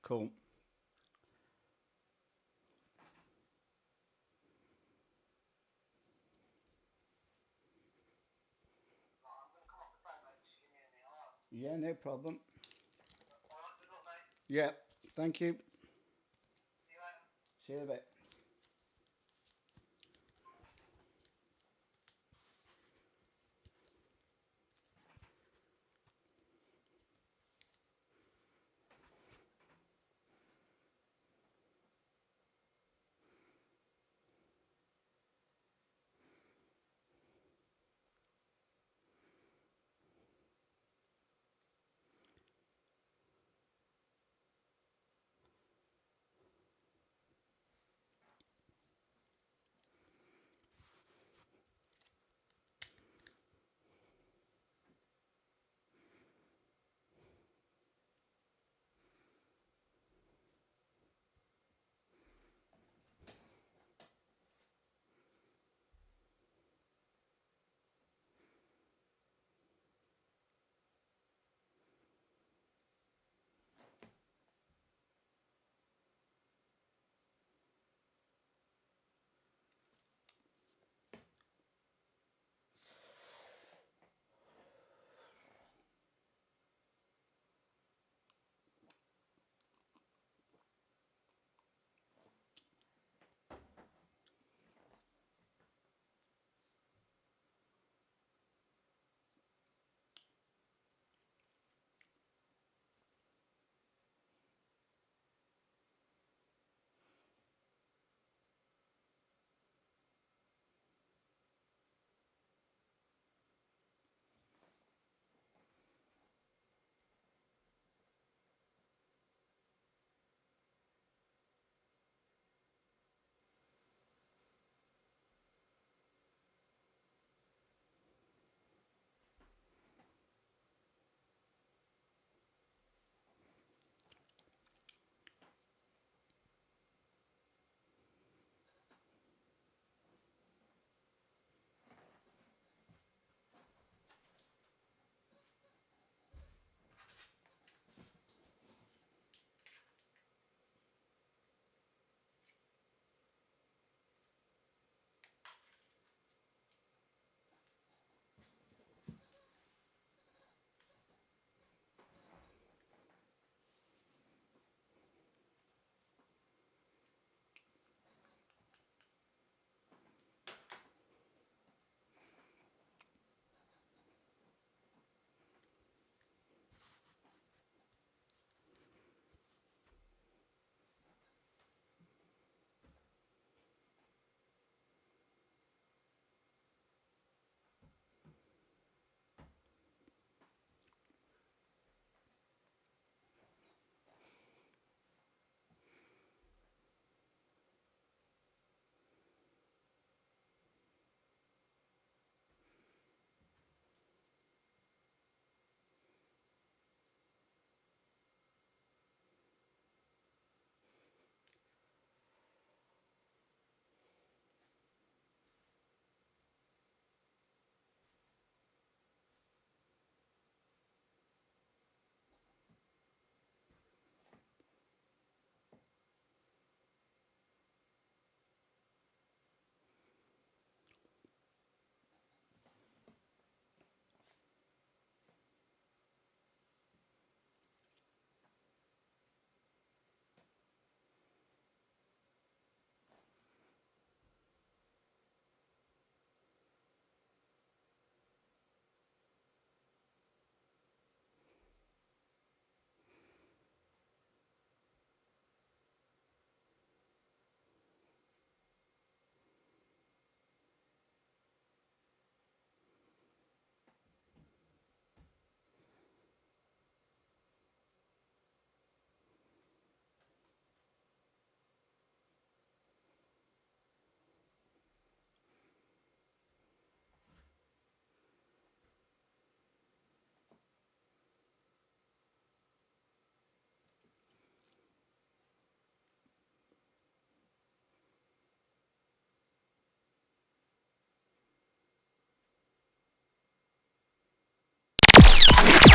Cool. Yeah, no problem. Yeah, thank you. See you in a bit.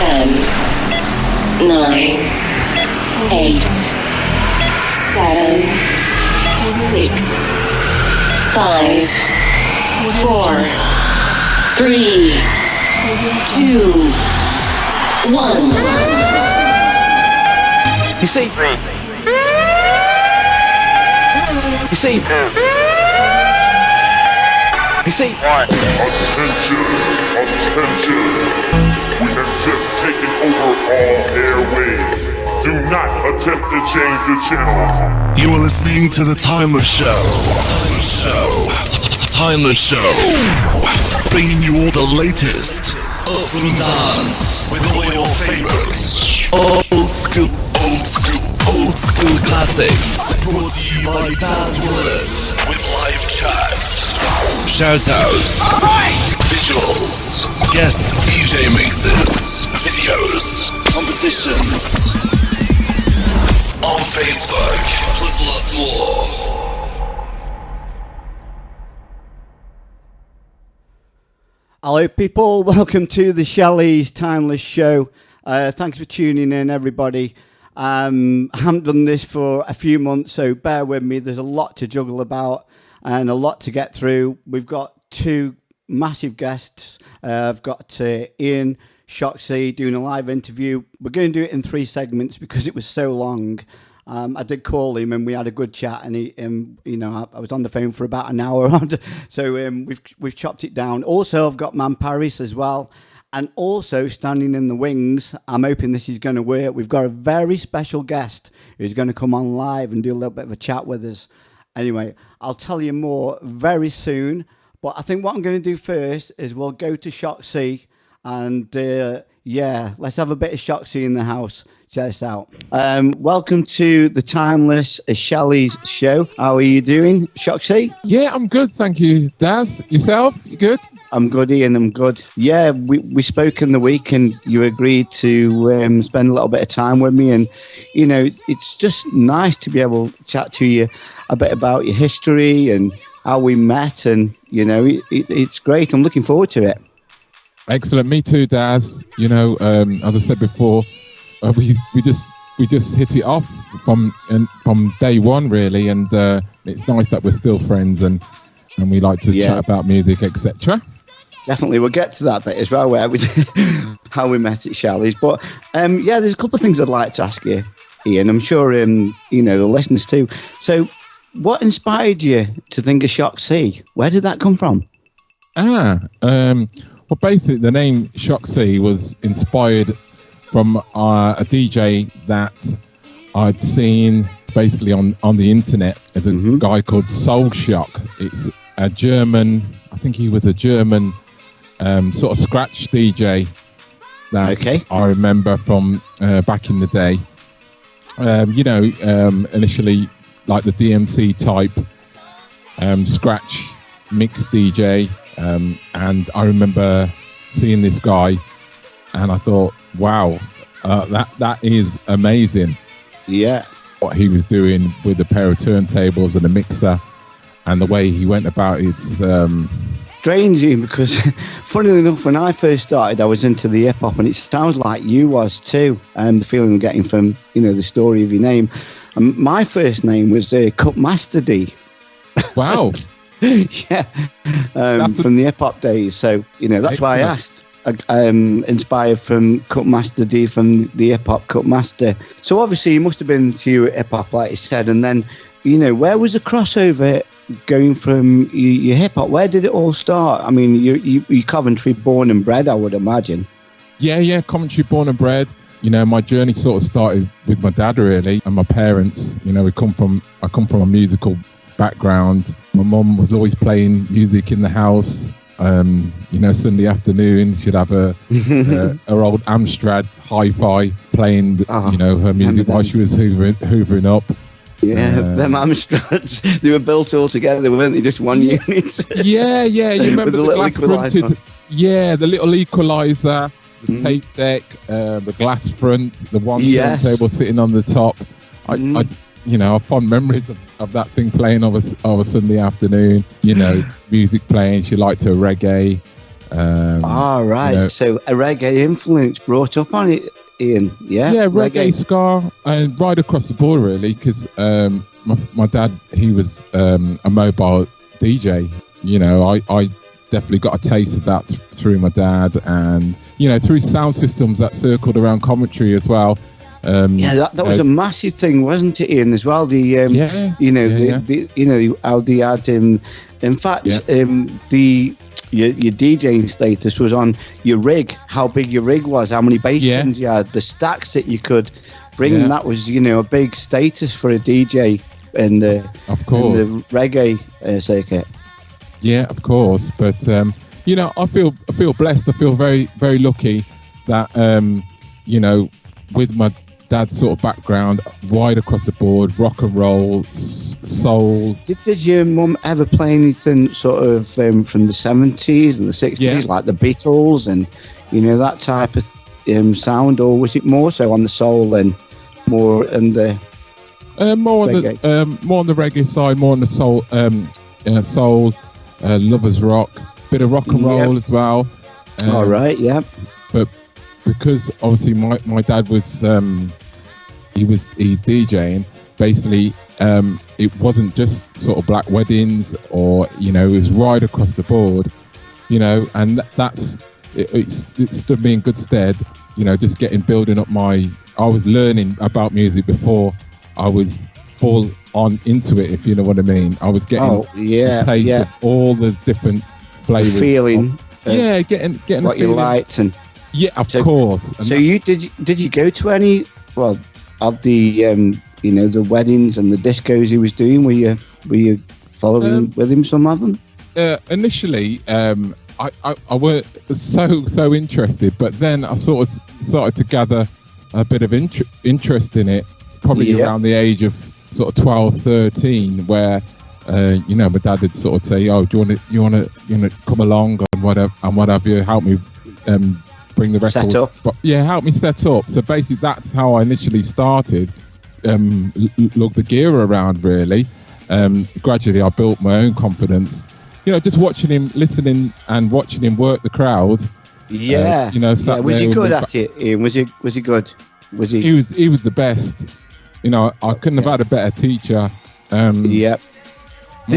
Ten, nine, eight, 7, 6, 5, 4, 3, 2, 1. You see? You see? You see? Attention! Attention! We have just taken over all airwaves. Do not attempt to change the channel. You are listening to The Timeless Show. Timeless Show. Bringing you all the latest ups and downs with all your favorites. Old school classics. Brought to you by Daz Willott with live chat, shout-outs, visuals, guest DJ mixes, videos, competitions. On Facebook, plus lots more. Hello people, welcome to the Shelley's Timeless Show. Thanks for tuning in, everybody. I haven't done this for a few months, so bear with me. There's a lot to juggle about and a lot to get through. We've got two massive guests. I've got Ian Shoxy doing a live interview. We're going to do it in 3 segments because it was so long. I did call him and we had a good chat, and I was on the phone for about an hour. So we've chopped it down. Also, I've got Man Paris as well. And also, standing in the wings, I'm hoping this is going to work. We've got a very special guest who's going to come on live and do a little bit of a chat with us. Anyway, I'll tell you more very soon. But I think what I'm going to do first is we'll go to Shoxy. And let's have a bit of Shoxy in the house. Check this out. Welcome to the Timeless Shelley's Show. How are you doing, Shoxy? Yeah, I'm good, thank you. Daz, yourself? You good? I'm good, Ian. I'm good. Yeah, we spoke in the week, and you agreed to spend a little bit of time with me. And it's just nice to be able to chat to you a bit about your history and how we met. And it's great. I'm looking forward to it. Excellent. Me too, Daz. As I said before, we just hit it off from day one, really, and it's nice that we're still friends and we like to chat about music, etc. Definitely, we'll get to that bit as well, where how we met at Shelley's. But there's a couple of things I'd like to ask you, Ian. I'm sure the listeners too. So, what inspired you to think of Shoxy? Where did that come from? Well, basically, the name Shoxy was inspired from a DJ that I'd seen basically on the internet. There's a guy called Soul Shock. It's a German, I think he was a German sort of scratch DJ that I remember from back in the day. Initially like the DMC type scratch mix DJ. And I remember seeing this guy and I thought, wow, that is amazing. Yeah. What he was doing with a pair of turntables and a mixer and the way he went about it. Strange, because funnily enough, when I first started, I was into the hip hop, and it sounds like you was too. The feeling I'm getting from, the story of your name. My first name was Cut Master D. Wow. Yeah. From the hip hop days. So, that's excellent. Why I asked. Inspired from Cut Master D, from the hip hop Cut Master. So obviously you must have been to hip hop, like you said, and then where was the crossover going from your hip hop? Where did it all start? I mean, you Coventry born and bred, I would imagine. Yeah, Coventry born and bred. My journey sort of started with my dad really, and my parents. I come from a musical background. My mum was always playing music in the house. Sunday afternoon she'd have her old Amstrad hi-fi playing, her music while she was hoovering up. Yeah, them Amstrads, they were built all together, weren't they? Just one unit. Yeah. You remember the glass fronted? Yeah, the little equalizer, the tape deck, the glass front, the one turntable sitting on the top. I have fond memories of that thing playing of a Sunday afternoon. Music playing. She liked her reggae. Right. So a reggae influence brought up on it Ian? Yeah, Yeah, reggae, ska, and right across the board really, because my dad, he was a mobile DJ. You know, I definitely got a taste of that through my dad, and you know, through sound systems that circled around Coventry as well. That was a massive thing, wasn't it, Ian? As well, the how they had in fact, your DJing status was on your rig, how big your rig was, how many bass bins you had, the stacks that you could bring. And that was, a big status for a DJ in the reggae circuit. Yeah, of course. But I feel blessed. I feel very, very lucky that with my dad's sort of background, right across the board, rock and roll, soul. Did your mum ever play anything sort of from the 70s and the 60s, like the Beatles and that type of sound, or was it more so on the soul and more on the more on the reggae side, more on the soul, lovers rock, bit of rock and roll as well. All right, yeah. But because obviously my dad was he's DJing, basically it wasn't just sort of black weddings, or it was right across the board, and that's it stood me in good stead, just building up I was learning about music before I was full on into it, if you know what I mean. I was getting a taste of all the different flavors, feeling getting what you liked. And of course. And so did you go to any of the the weddings and the discos he was doing? Were you following with him some of them? Initially, I weren't so interested, but then I sort of started to gather a bit of interest in it, probably around the age of sort of 12, 13, where my dad would sort of say, "Oh, do you want to come along and what have you? Help me bring the record set up." But help me set up. So basically, that's how I initially started. Lug the gear around really. Gradually, I built my own confidence. Just watching him, listening, and watching him work the crowd. Was he good at it? Ian? Was he good? Was he? He was the best. I couldn't have had a better teacher. Did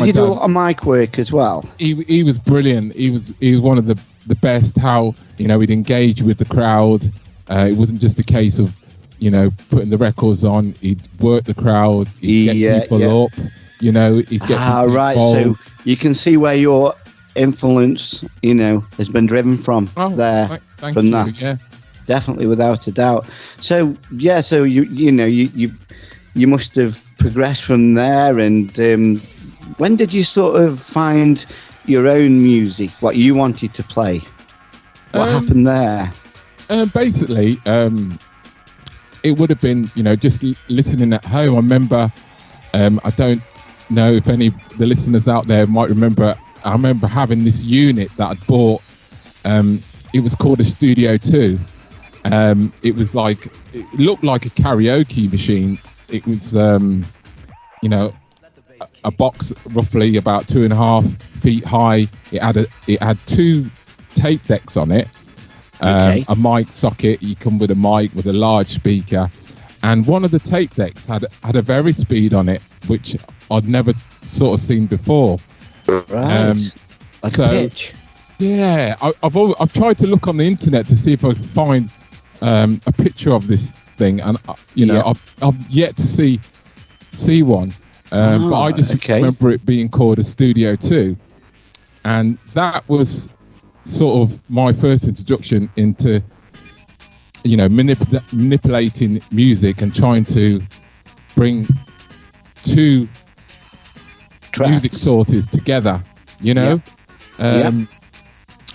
you do a lot of mic work as well? He was brilliant. He was one of the best. How he'd engage with the crowd. It wasn't just a case of putting the records on. He'd work the crowd. He'd get people up. He'd get right. involved. So you can see where your influence, has been driven from that. Yeah. Definitely, without a doubt. So so you must have progressed from there. And when did you sort of find your own music? What you wanted to play? What happened there? Basically, it would have been just listening at home. I remember. I don't know if any of the listeners out there might remember. I remember having this unit that I'd bought. It was called a Studio 2. It was it looked like a karaoke machine. It was, a box roughly about 2.5 feet high. It had 2 tape decks on it, a mic socket. You come with a mic with a large speaker, and one of the tape decks had a very speed on it, which I'd never sort of seen before. Right, like a pitch. Yeah, I've tried to look on the internet to see if I can find a picture of this thing, and I've yet to see one. But I just remember it being called a Studio 2, and that was sort of my first introduction into manipulating music and trying to bring 2 music sources together.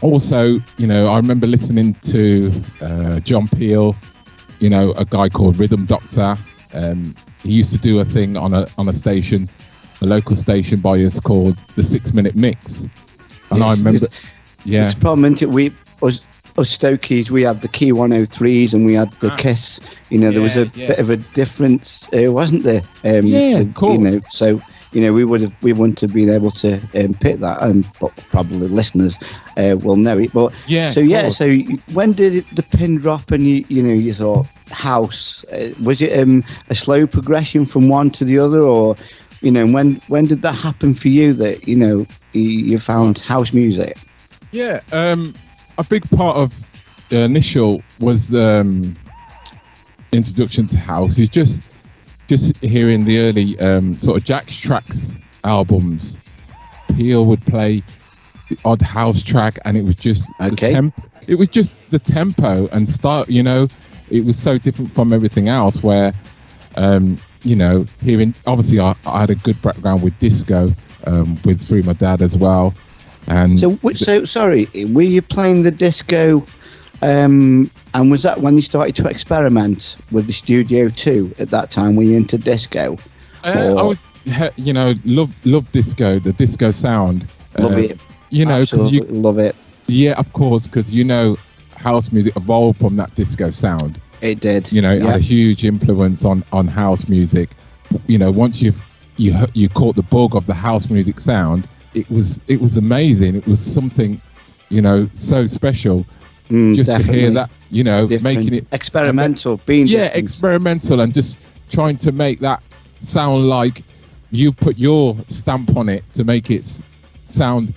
Also, I remember listening to John Peel, a guy called Rhythm Doctor. He used to do a thing on a station, a local station by us called the 6 Minute Mix. And I remember, It's a problem, isn't it? Us Stokies, we had the Key 103s and we had the Kiss. There was a bit of a difference, wasn't there? Of course. So we wouldn't have been able to pick that, but probably listeners will know it. But Yeah, so of course. so when did the pin drop and you thought house? Was it a slow progression from one to the other, or when did that happen for you that you found house music? Yeah, a big part of the initial was introduction to house is just hearing the early sort of Jack's Tracks albums. Peel would play the odd house track, and it was just it was just the tempo and style. It was so different from everything else. Where hearing, obviously, I had a good background with disco through my dad as well. And so sorry, were you playing the disco? And was that when you started to experiment with the Studio 2 at that time? Were you into disco? I was, love disco, the disco sound. Love it. Absolutely love it. Yeah, of course, because house music evolved from that disco sound. It did. It had a huge influence on house music. Once you caught the bug of the house music sound, it was amazing. It was something, so special. Just definitely. to hear that, Different. making it experimental, experimental, and just trying to make that sound like you put your stamp on it to make it sound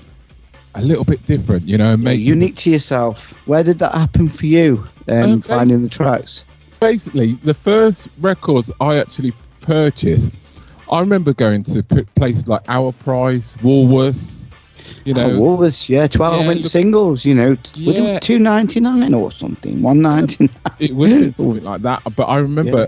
a little bit different, make unique to yourself. Where did that happen for you? Finding the tracks. Basically, the first records I actually purchased, I remember going to places like Our Price, Woolworths. Woolworths, 12-inch singles. Was it $2.99 or something? $1.99. It was something like that. But I remember,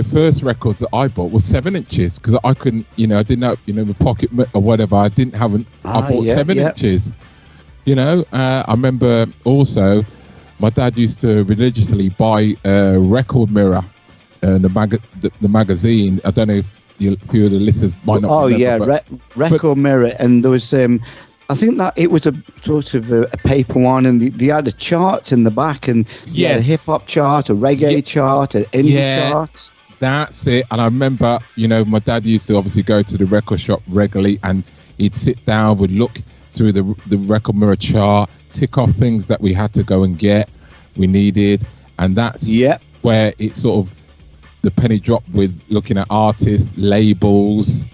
first records that I bought were 7 inches because I couldn't, I didn't have, the pocket or whatever. I didn't have I bought 7 inches. I remember also my dad used to religiously buy a record mirror, the magazine. I don't know if a few of the listeners might not remember. Record mirror, and there was I think that it was a sort of a paper one, and they had a chart in the back, and you had a hip hop chart, a reggae chart, an indie chart. That's it. And I remember, my dad used to obviously go to the record shop regularly, and he'd sit down, would look through the record mirror chart, tick off things that we had to go and get, we needed, and that's where it sort of the penny dropped with looking at artists, labels,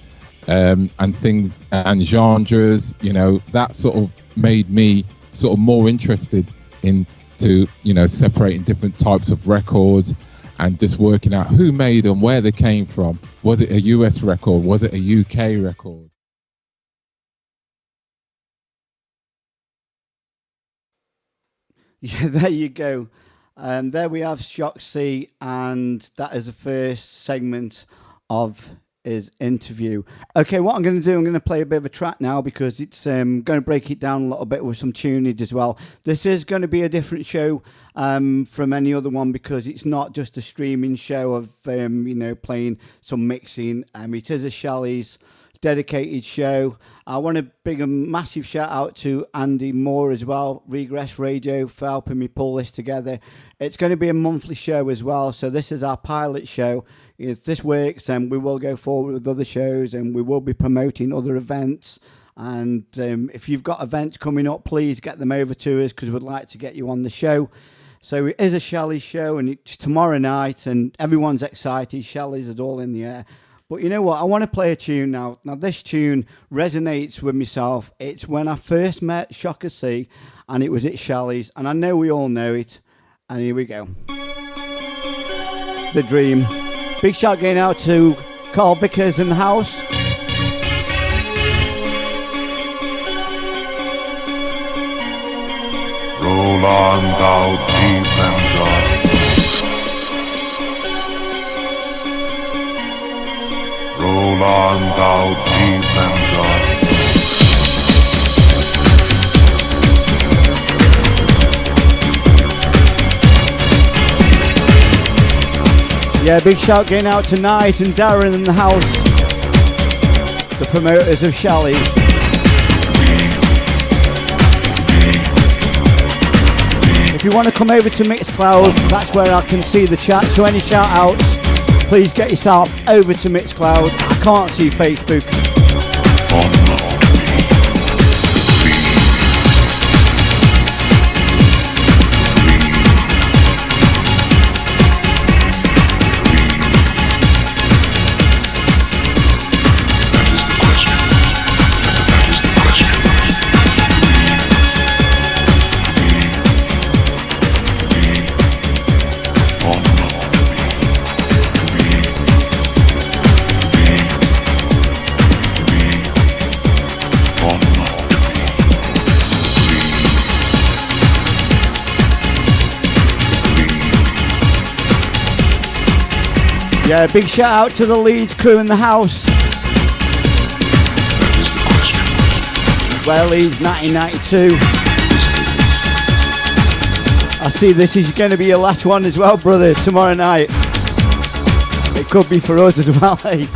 and things and genres. That sort of made me sort of more interested into separating different types of records and just working out who made them, where they came from. Was it a US record? Was it a UK record? Yeah, there you go. There we have Shock C, and that is the first segment of his interview. Okay, what I'm going to do, I'm going to play a bit of a track now because it's going to break it down a little bit with some tunage as well. This is going to be a different show from any other one because it's not just a streaming show of, playing some mixing. It is a Shelley's dedicated show. I want to big a massive shout out to Andy Moore as well, Regress Radio, for helping me pull this together. It's going to be a monthly show as well, so this is our pilot show. If this works, then we will go forward with other shows, and we will be promoting other events. And if you've got events coming up, please get them over to us because we'd like to get you on the show. So it is a Shelley show, and it's tomorrow night, and everyone's excited. Shelley's is all in the air. But you know what? I want to play a tune now. Now, this tune resonates with myself. It's when I first met Shocker C, and it was at Shelley's, and I know we all know it. And here we go. The Dream. Big shout going out to Carl Vickers in the house. Roll on, thou deep and dark. Roll on, thou deep and dark. Yeah, big shout going out tonight and Darren in the house. The promoters of Shelley's. If you want to come over to Mixcloud, that's where I can see the chat. So any shout outs, please get yourself over to Mixcloud. I can't see Facebook. Yeah, big shout out to the Leeds crew in the house. Well, Leeds 1992. I see this is going to be your last one as well, brother, tomorrow night. It could be for us as well, eh?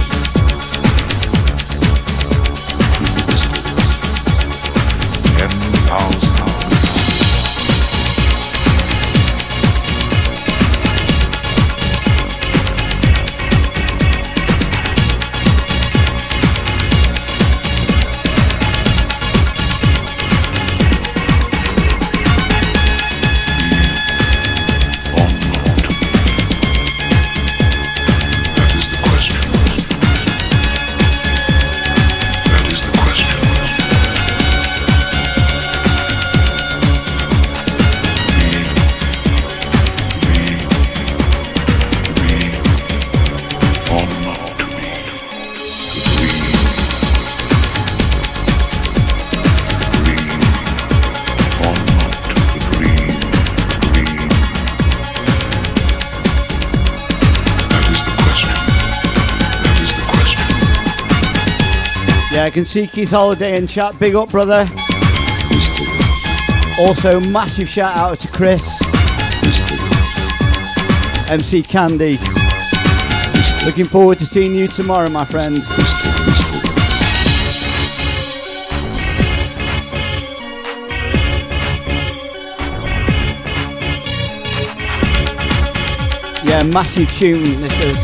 Yeah, I can see Keith Holiday in chat. Big up, brother. Also, massive shout out to Chris. MC Candy. Looking forward to seeing you tomorrow, my friend. Yeah, massive tune this is.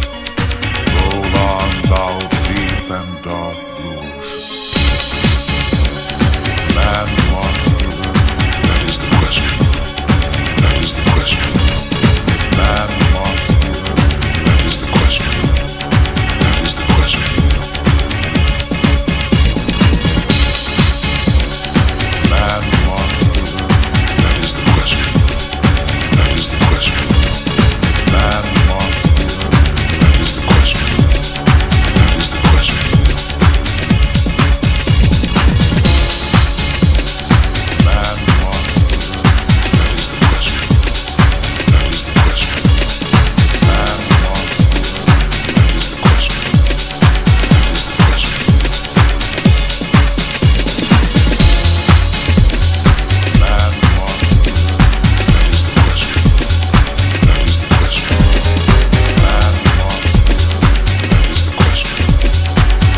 Roll on thou deep and dark blues. Man wants to learn. That is the question. That is the question. Man wants to learn. That is the question. That is the question. Man wants to learn. That is the question. That is the question. Man wants to learn. That is the question. That is the question. Man wants to learn. That is the question. That is the question. Man wants to learn. That is the question. That is the question. Man wants to learn. That is the question. That is the question. Man wants to learn. That is the question. That is the question. Man wants to learn. That is the question. That is the question. Man wants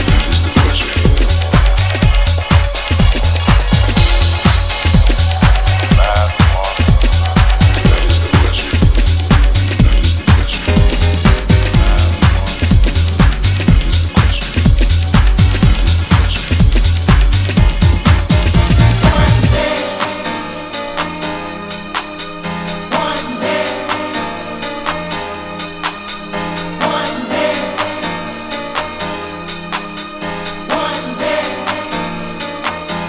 to learn. That is the question.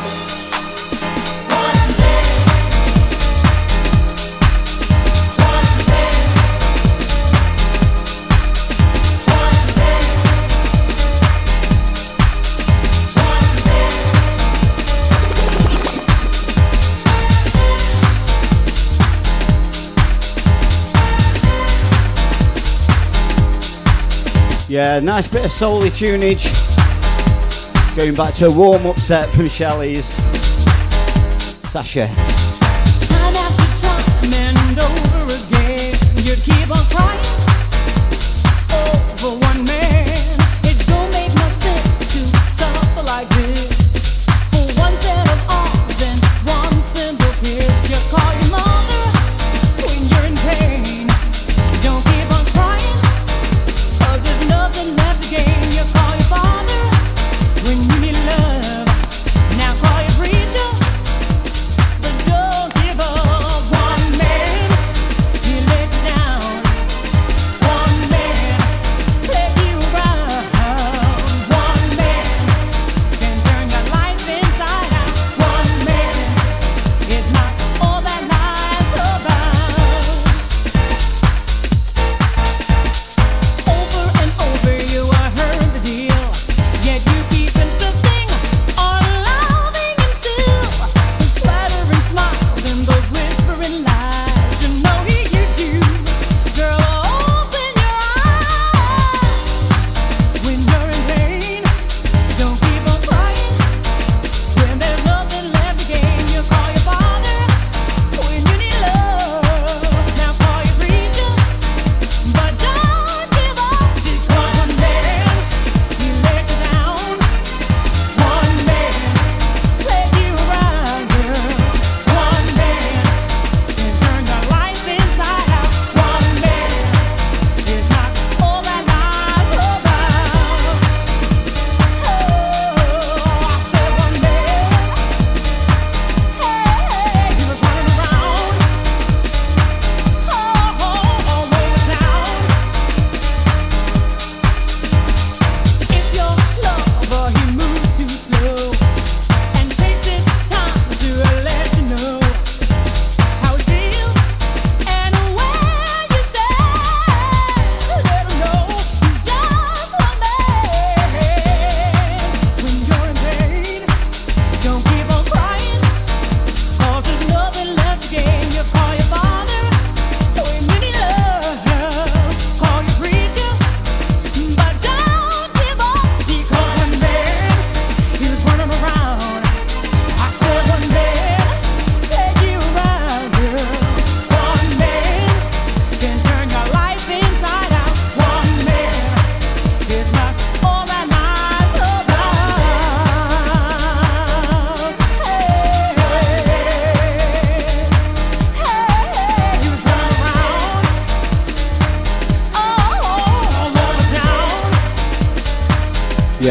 Yeah, nice bit of soul-y tunage. Going back to a warm-up set from Shelley's. Sasha. Time after time and over again, you keep on crying over one man. It don't make no sense to suffer like this. For one set of arms and one simple kiss, you call your mother when you're in pain. Don't keep on crying, 'cause there's nothing left to gain. You call your father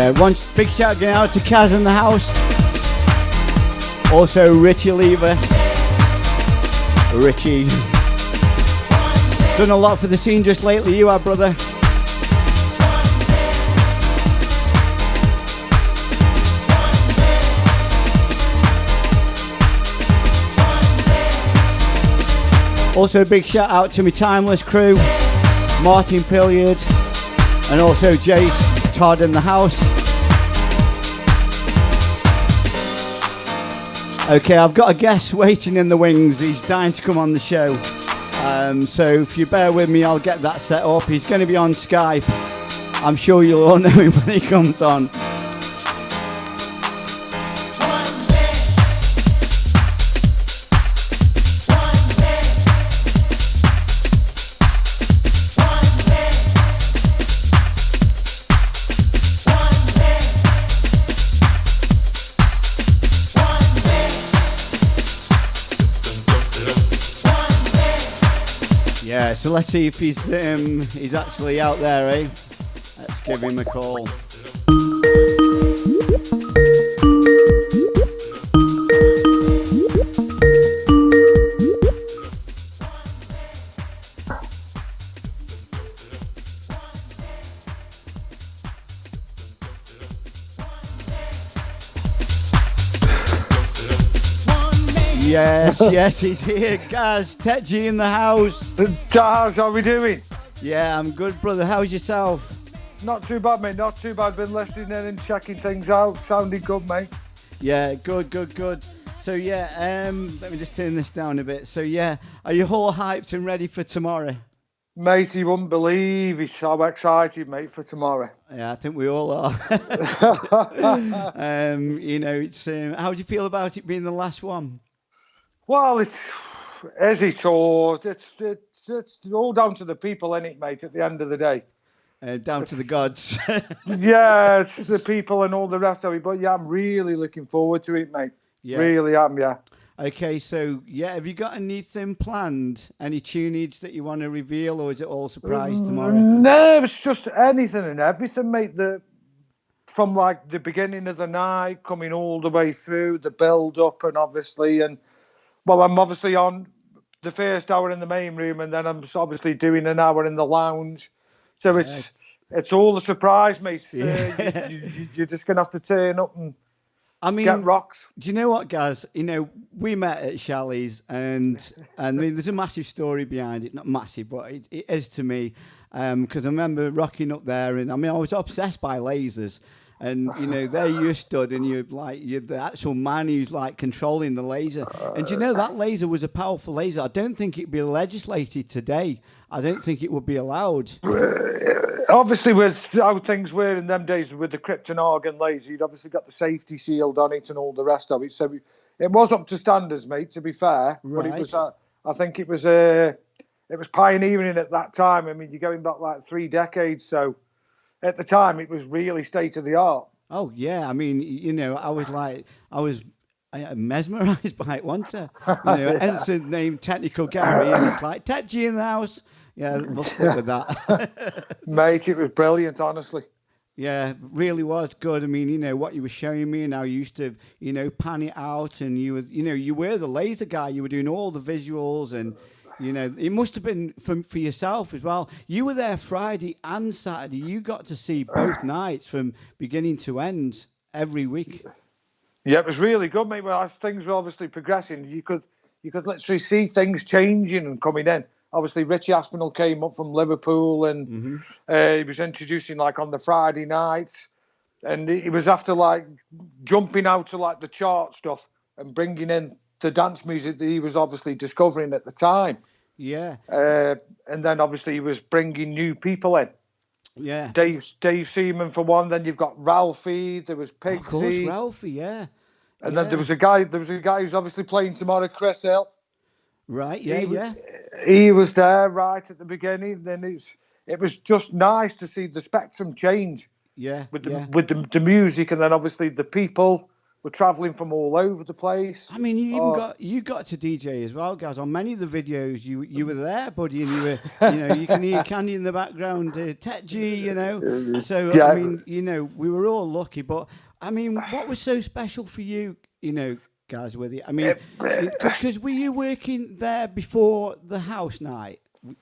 Yeah, one big shout going out to Kaz in the house. Also Richie Lever. Richie. Done a lot for the scene just lately, you are, brother. Also a big shout out to my Timeless crew, Martin Pilliard, and also Jace, Todd in the house. Okay, I've got a guest waiting in the wings. He's dying to come on the show. So if you bear with me, I'll get that set up. He's going to be on Skype. I'm sure you'll all know him when he comes on. So let's see if he's actually out there, eh? Let's give him a call. Yes, he's here. Gaz, Tetji in the house. Daz, how are we doing? Yeah, I'm good, brother. How's yourself? Not too bad, mate. Not too bad. Been listening in and checking things out. Sounding good, mate. Yeah, good. So yeah, let me just turn this down a bit. So yeah, are you all hyped and ready for tomorrow? Mate, you wouldn't believe it. So excited, mate, for tomorrow. Yeah, I think we all are. It's how do you feel about it being the last one? Well, it's all down to the people, isn't it, mate? At the end of the day, down to the gods. Yeah, it's the people and all the rest of it. But yeah, I'm really looking forward to it, mate. Yeah. Really am, yeah. Okay, so yeah, have you got anything planned? Any tunage that you want to reveal, or is it all surprise tomorrow? No, it's just anything and everything, mate. From like the beginning of the night, coming all the way through the build up, and obviously, well, I'm obviously on the first hour in the main room, and then I'm obviously doing an hour in the lounge. So it's all a surprise, mate. Yeah. You're just gonna have to turn up and get rocked. Do you know what, Gaz? We met at Shelley's, and I mean, there's a massive story behind it. Not massive, but it is to me, because I remember rocking up there, and I mean, I was obsessed by lasers. And there you stood, and you're the actual man who's like controlling the laser. And that laser was a powerful laser. I don't think it'd be legislated today. I don't think it would be allowed. Obviously, with how things were in them days with the krypton argon laser, you'd obviously got the safety shield on it and all the rest of it. So it was up to standards, mate. To be fair, right. But it was. I think it was pioneering at that time. I mean, you're going back like 3 decades, so. At the time, it was really state of the art. Oh yeah, I mean, I was mesmerised by it, wasn't I? Ensign named Technical Gary, and it's like Tetji in the house. Yeah, we'll stick with that. Mate, it was brilliant, honestly. Yeah, really was good. I mean, what you were showing me, and how you used to, pan it out, and you were the laser guy. You were doing all the visuals, and it must have been for yourself as well. You were there Friday and Saturday. You got to see both nights from beginning to end every week. Yeah, it was really good, mate. Well, as things were obviously progressing, you could literally see things changing and coming in. Obviously, Richie Aspinall came up from Liverpool, and he was introducing like on the Friday nights, and he was after like jumping out to like the chart stuff and bringing in the dance music that he was obviously discovering at the time. Yeah. And then obviously he was bringing new people in. Yeah. Dave Seaman for one. Then you've got Ralphie. There was Pigsy. Of course, Ralphie. Yeah. And then there was a guy. Who's obviously playing tomorrow, Chris Hill. Right. Yeah. He was there right at the beginning. Then it was just nice to see the spectrum change. Yeah. With the music, and then obviously the people. were travelling from all over the place. I mean, you even got to DJ as well, guys. On many of the videos, you were there, buddy, and you were, you can hear Candy in the background, Tet G, So Yeah. I mean, we were all lucky. But I mean, what was so special for you, guys, with you? I mean, because were you working there before the house night?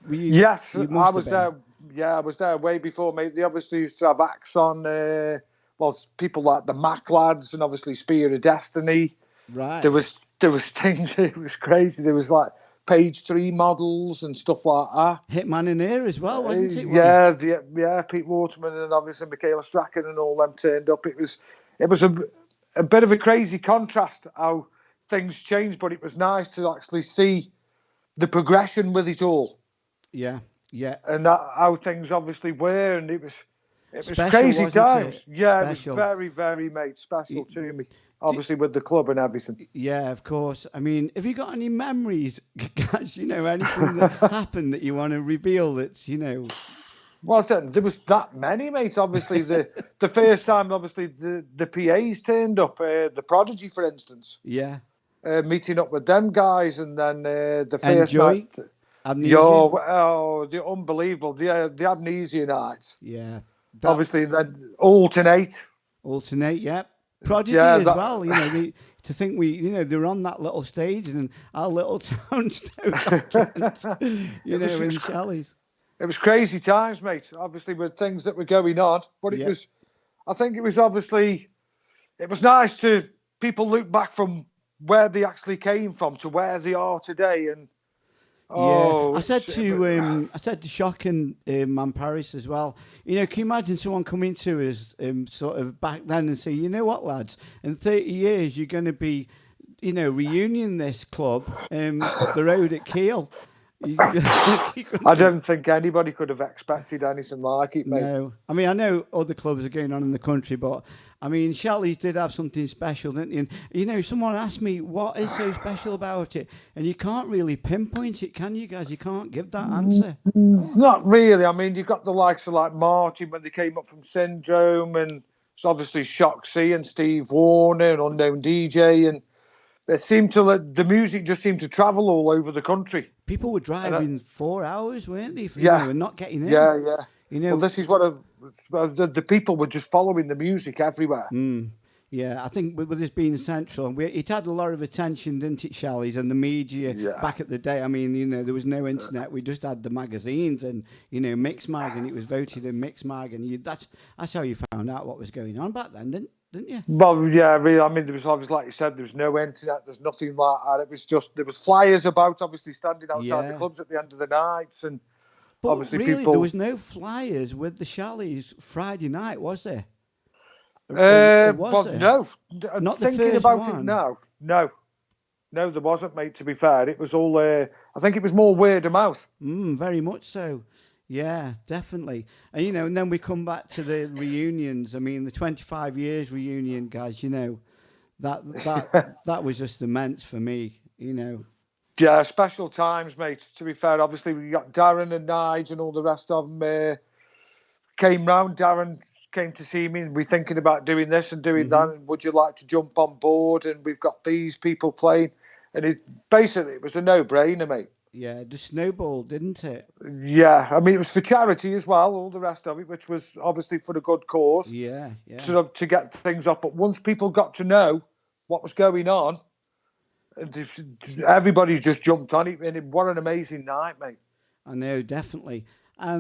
Were you, Yes, you I must was have been. there. Yeah, I was there way before, mate. They obviously used to have acts on. People like the Mac lads and obviously Spear of Destiny. Right. There was things. It was crazy. There was like Page 3 models and stuff like that. Hitman in here as well, wasn't it? Yeah, Pete Waterman and obviously Michaela Strachan and all them turned up. It was a bit of a crazy contrast how things changed, but it was nice to actually see the progression with it all. Yeah. And how things obviously were, and it was Special, crazy wasn't times. it? Yeah, Special. it was very, very made special to me. Obviously with the club and everything. Yeah, of course. I mean, have you got any memories, guys? Anything that happened that you want to reveal? That's Well, there was that many, mate. Obviously, the first time, obviously the PAs turned up. The Prodigy, for instance. Yeah. Meeting up with them guys, and then the first Enjoy. night. Amnesia. The unbelievable, the Amnesia nights. Yeah. Obviously, then alternate. Yeah. Prodigy Yeah, as well. To think they were on that little stage in our little town, Stoke-on-Trent, in Shelley's. It was crazy times, mate. Obviously, with things that were going on, but it was. I think it was obviously. It was nice to people look back from where they actually came from to where they are today, and. I said to Shock and Man Paris as well. Can you imagine someone coming to us sort of back then and say, you know what, lads, in 30 years you're going to be, reunion this club up the road at Kiel. I don't think anybody could have expected anything like it, mate. No, I mean I know other clubs are going on in the country, but I mean Shelley's did have something special, didn't they? And someone asked me what is so special about it, and you can't really pinpoint it, can you guys? You can't give that answer. Not really. I mean, you've got the likes of like Martin when they came up from Syndrome, and it's obviously Shock C and Steve Warner and Unknown DJ, and it seemed the music just seemed to travel all over the country. People were driving 4 hours, weren't they? And not getting in. Yeah. Well, this is what the people were just following the music everywhere. Yeah, I think with this being central, and it had a lot of attention, didn't it, Shelley's, and the media back at the day. I mean, there was no internet. We just had the magazines and, Mixmag, and it was voted in Mixmag, and that's how you found out what was going on back then, didn't you? Well, yeah, really. I mean, there was obviously, like you said, there was no internet. There's nothing like that. It was just there was flyers about, obviously standing outside the clubs at the end of the nights, and but obviously really, people. There was no flyers with the Shelley's Friday night, was there? Well, no. Not the thinking first about one. it now. No, there wasn't, mate. To be fair, it was all. I think it was more word of mouth. Very much so. Yeah, definitely. And and then we come back to the reunions. I mean, the 25 years reunion, guys. That was just immense for me. Yeah, special times, mate. To be fair, obviously we got Darren and Nige and all the rest of them came round. Darren came to see me, and we're thinking about doing this and doing that. And would you like to jump on board? And we've got these people playing, and it was a no-brainer, mate. Yeah, it just snowballed, didn't it? Yeah, I mean, it was for charity as well, all the rest of it, which was obviously for a good cause. Yeah. To get things up. But once people got to know what was going on, everybody just jumped on it. And what an amazing night, mate. I know, definitely.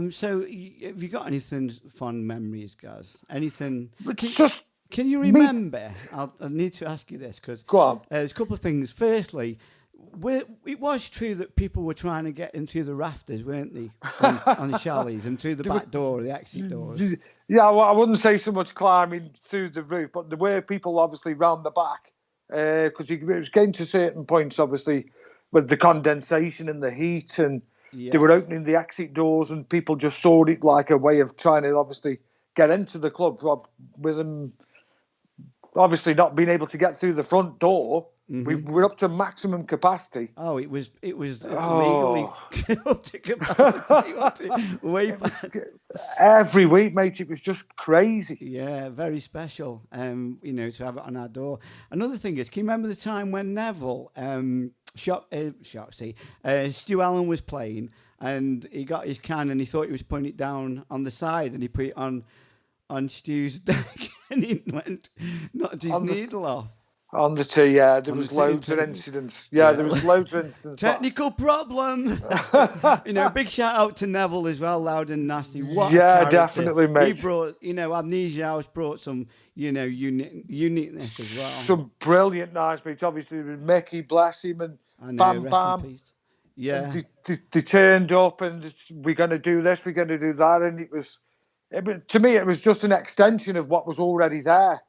So, have you got anything fond memories, guys? Anything? Can you remember? I need to ask you this because go on. There's a couple of things. Firstly, it was true that people were trying to get in through the rafters, weren't they, on Shelley's and through the back door, the exit doors? Yeah, well, I wouldn't say so much climbing through the roof, but there were people obviously round the back because it was getting to certain points, obviously, with the condensation and the heat, and they were opening the exit doors, and people just saw it like a way of trying to obviously get into the club with them obviously not being able to get through the front door. We were up to maximum capacity. Oh, it was Oh. legally up to capacity. wasn't it? Way back. Every week, mate, it was just crazy. Yeah, very special. To have it on our door. Another thing is, can you remember the time when Neville, Stu Allen was playing, and he got his can and he thought he was putting it down on the side, and he put it on Stu's deck, and he knocked his needle off. On the tee, yeah, there On was the loads tee, of incidents. Yeah, there was loads of incidents. Technical problem. Big shout out to Neville as well, loud and nasty. What a Yeah, character. definitely, mate. He brought, Amnesia House brought some, uniqueness as well. Some brilliant nights, mate. Obviously, with Mickey, bless him, and I know, Bam rest in Bam. peace. Yeah. They turned up, and we're going to do this, we're going to do that, and to me, it was just an extension of what was already there.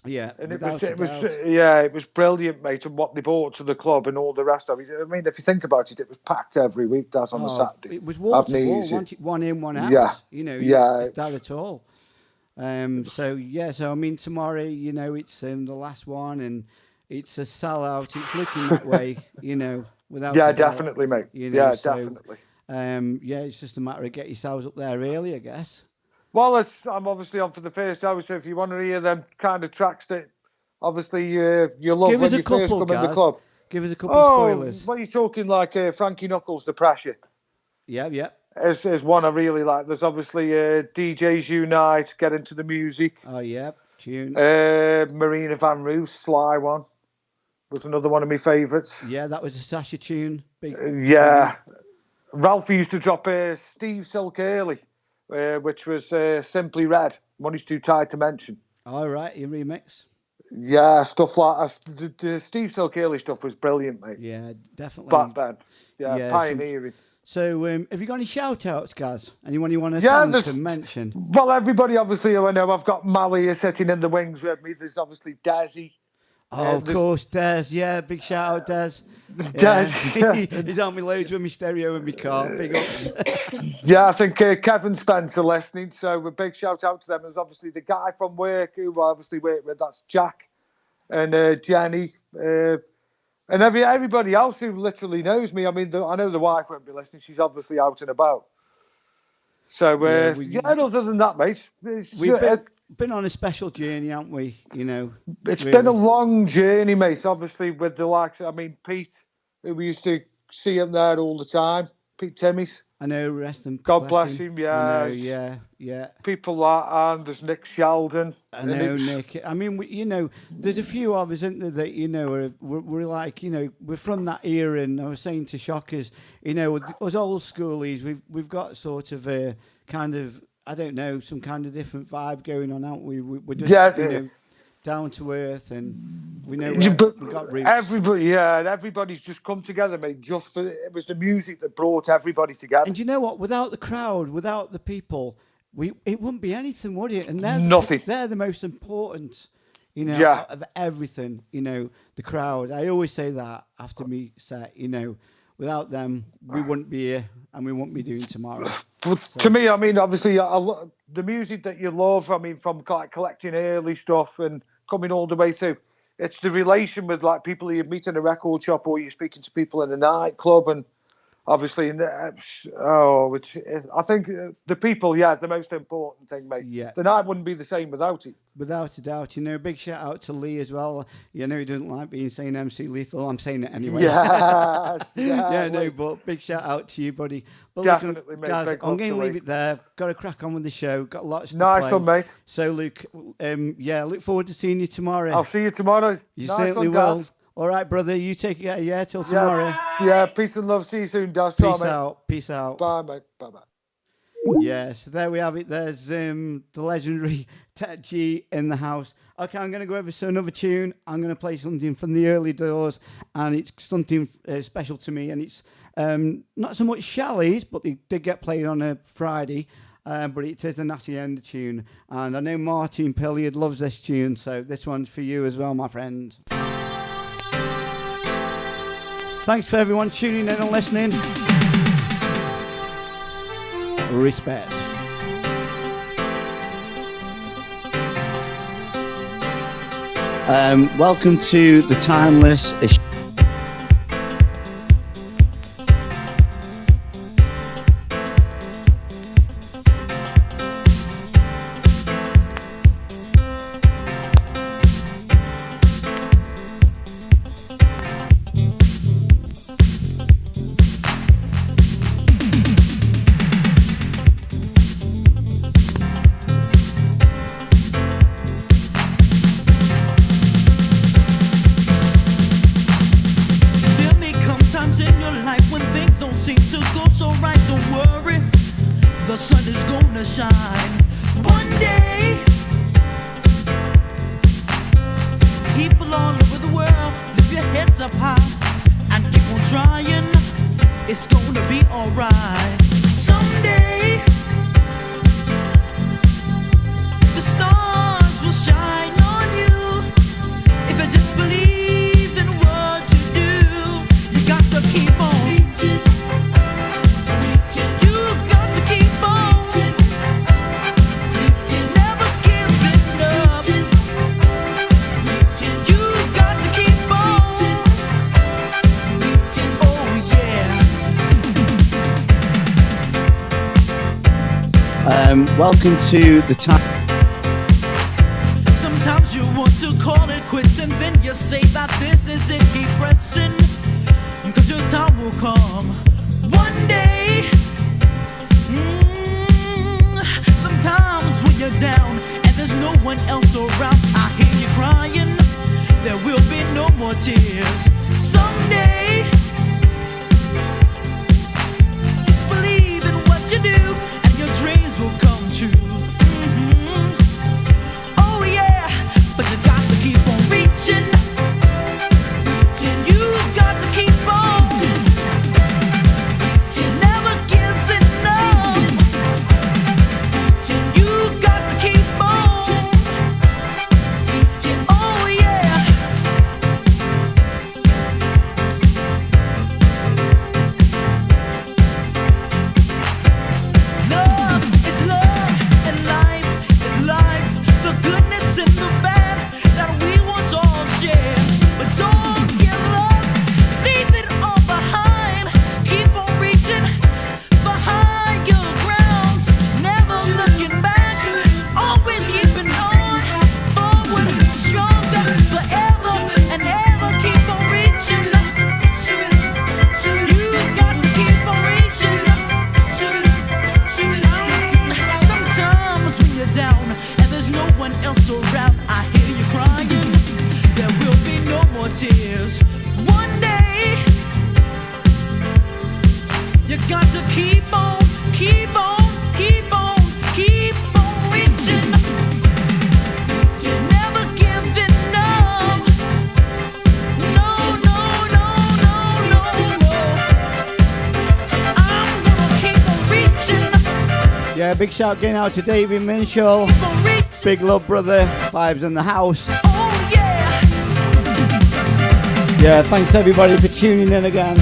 Yeah, And it without a was doubt. it was brilliant, mate, and what they brought to the club and all the rest of it. I mean, if you think about it, it was packed every week. That's on a Saturday. It was wall to wall, Amnesia. one in, one out. Yeah. If that at all. So I mean, tomorrow, it's the last one, and it's a sellout. It's looking that way, without. Yeah, a doubt, definitely, mate. Definitely. It's just a matter of get yourselves up there early, I guess. Well, I'm obviously on for the first hour, so if you want to hear them kind of tracks that obviously you love Give when us a you first couple, come in the guys. club. Give us a couple of spoilers. What are you talking like Frankie Knuckles, The Pressure? Yeah. Is one I really like. There's obviously DJs Unite, Get Into the Music. Oh, yeah, tune. Marina Van Roos, Sly one, was another one of my favourites. Yeah, that was a Sasha tune. Yeah. Ralphie used to drop Steve Silk Early, which was Simply Red, Money's Too Tight to Mention. All right, your remix. Yeah, stuff like that. The Steve Silk Early stuff was brilliant, mate. Yeah, definitely. Back then. Yeah, pioneering. So, have you got any shout-outs, guys? Anyone you want to thank and mention? Well, everybody, obviously, I know I've got Mally here sitting in the wings with me. There's obviously Desi. Oh, of course, Des. Yeah, big shout-out, Des. Des. He's on me loads with me stereo in my car. Big ups. Yeah, I think Kevin Spencer listening. So a big shout-out to them. There's obviously the guy from work who I obviously work with. That's Jack and Jenny. And everybody else who literally knows me. I mean, I know the wife won't be listening. She's obviously out and about. So, other than that, mate, We've been on a special journey, haven't we? It's been a long journey, mate, obviously, with the likes. I mean, Pete, who we used to see him there all the time. Pete Timmis. I know, rest and God bless him, yeah. I know, yeah. People like, and there's Nick Sheldon. I know, Nick. I mean, there's a few of us, isn't there, that, we're like, we're from that era, and I was saying to Shockers, us old schoolies, we've got sort of a kind of, I don't know, some kind of different vibe going on, aren't we? We're just, down to earth, and we know we've got roots. Everybody's just come together, mate. It was the music that brought everybody together. And you know what? Without the crowd, without the people, it wouldn't be anything, would it? And nothing. They're the most important, out of everything. The crowd. I always say that after me set. Without them, we wouldn't be here, and we wouldn't be doing tomorrow. But to me, I mean, obviously, the music that you love, I mean, from collecting early stuff and coming all the way through, it's the relation with like people you meet in a record shop or you're speaking to people in a nightclub, and obviously, I think the people, the most important thing, mate. Yeah. The night wouldn't be the same without it. Without a doubt, big shout out to Lee as well. He doesn't like being saying MC Lethal. I'm saying it anyway. Yes, but big shout out to you, buddy. But definitely, look, mate. guys, I'm going to leave it there. Got to crack on with the show. Got lots to play. Nice one, mate. So, Luke, look forward to seeing you tomorrow. I'll see you tomorrow. You nice certainly one, will. guys. All right, brother. You take it. Till tomorrow. Yeah. Peace and love. See you soon, Daz. Peace out. Peace out. Bye, mate. Bye-bye. Yeah, so there we have it. There's the legendary Tech G in the house. Okay, I'm going to go over to another tune. I'm going to play something from the early doors, and it's something special to me. And it's not so much Shelley's, but they did get played on a Friday. But it is a Natty End tune. And I know Martin Pilliard loves this tune, so this one's for you as well, my friend. Thanks for everyone tuning in and listening. Respect. Welcome to the Timeless. There may come times in your life when things don't seem to go so right. Don't worry, the sun is gonna shine one day. People all over the world, lift your heads up high and keep on trying. It's gonna be alright. Someday, the stars will shine on you if you just believe in what you do. You got to keep on reaching. You got to keep on never giving up. You got to keep on. Oh yeah. Welcome to the time. Sometimes you want to call it quits and then you say that this is it. Keep pressing, cause your time will come one day. Sometimes when you're down and there's no one else around, I hear you crying. There will be no more tears. Someday, just believe in what you do and your dreams will come true. Oh yeah, but you got to keep on reaching. You got to keep on never giving up. You got to keep on. Oh yeah. Love is love and life is life. The goodness and the bad that we once all shared. But don't give up, leave it all behind. Keep on reaching behind your grounds. Never looking back, always keeping on. Forward, stronger, forever and ever. Keep on reaching. You got to keep on reaching. Sometimes when you're down and there's no one else around, I hear you crying. There will be no more tears. One day, you got to keep on, keep on, keep on, keep on reaching. Never giving up. No, no, no, no, no, no. I'm gonna keep on reaching. Yeah, big shout going out to David Minshall. Keep on reaching. Big love, brother. Vibes in the house. Oh yeah. Yeah, thanks everybody for tuning in again.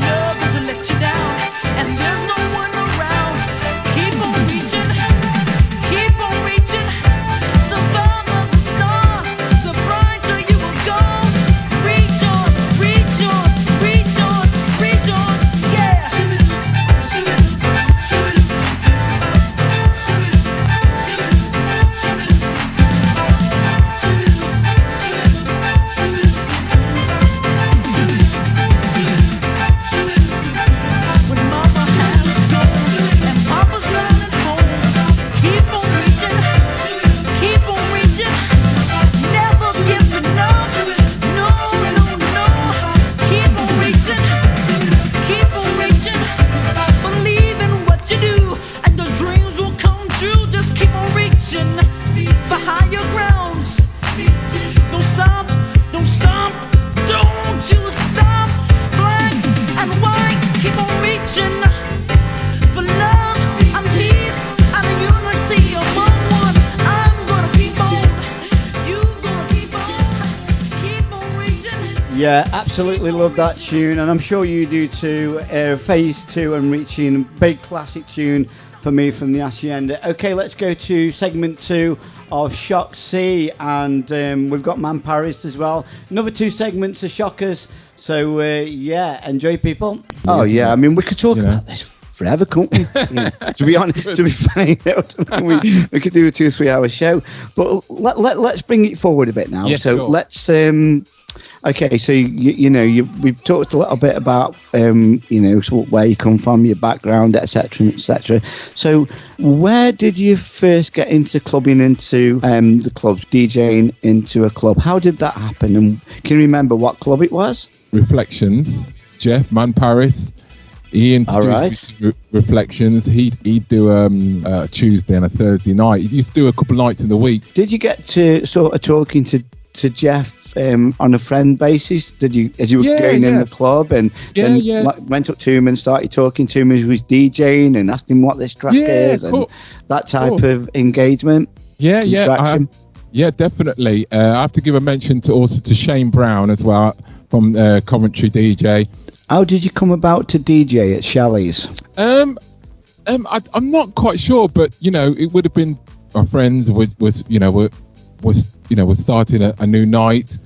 Love doesn't let you down, and there's no one around. Keep on reaching, keep on reaching. The farther the star, the brighter you will go. Reach on, reach on, reach on, reach on, yeah. Yeah, absolutely love that tune, and I'm sure you do too. Phase 2 and Reaching, big classic tune for me from the Hacienda. Okay, let's go to segment 2 of Shock C, and we've got Man Paris as well. Another 2 segments of Shockers, so yeah, enjoy, people. Oh yeah, I mean, we could talk about this forever, couldn't we? To be honest, to be fair, we could do a 2 or 3 hour show, but let's bring it forward a bit now. Yes, so sure. let's okay, so we've talked a little bit about sort of where you come from, your background, etc., etc. So where did you first get into clubbing, into the clubs, DJing into a club? How did that happen, and can you remember what club it was? Reflections, Jeff, Man Paris. He introduced me to Reflections. He'd do a Tuesday and a Thursday night. He used to do a couple of nights in the week. Did you get to sort of talking to Jeff on a friend basis? Did you, as you were going in the club, and then went up to him and started talking to him as he was DJing and asking what this track is, and that type of engagement? Yeah, definitely. I have to give a mention also to Shane Brown as well from Commentary DJ. How did you come about to DJ at Shelley's? I'm not quite sure, but it would have been our friends was starting a new night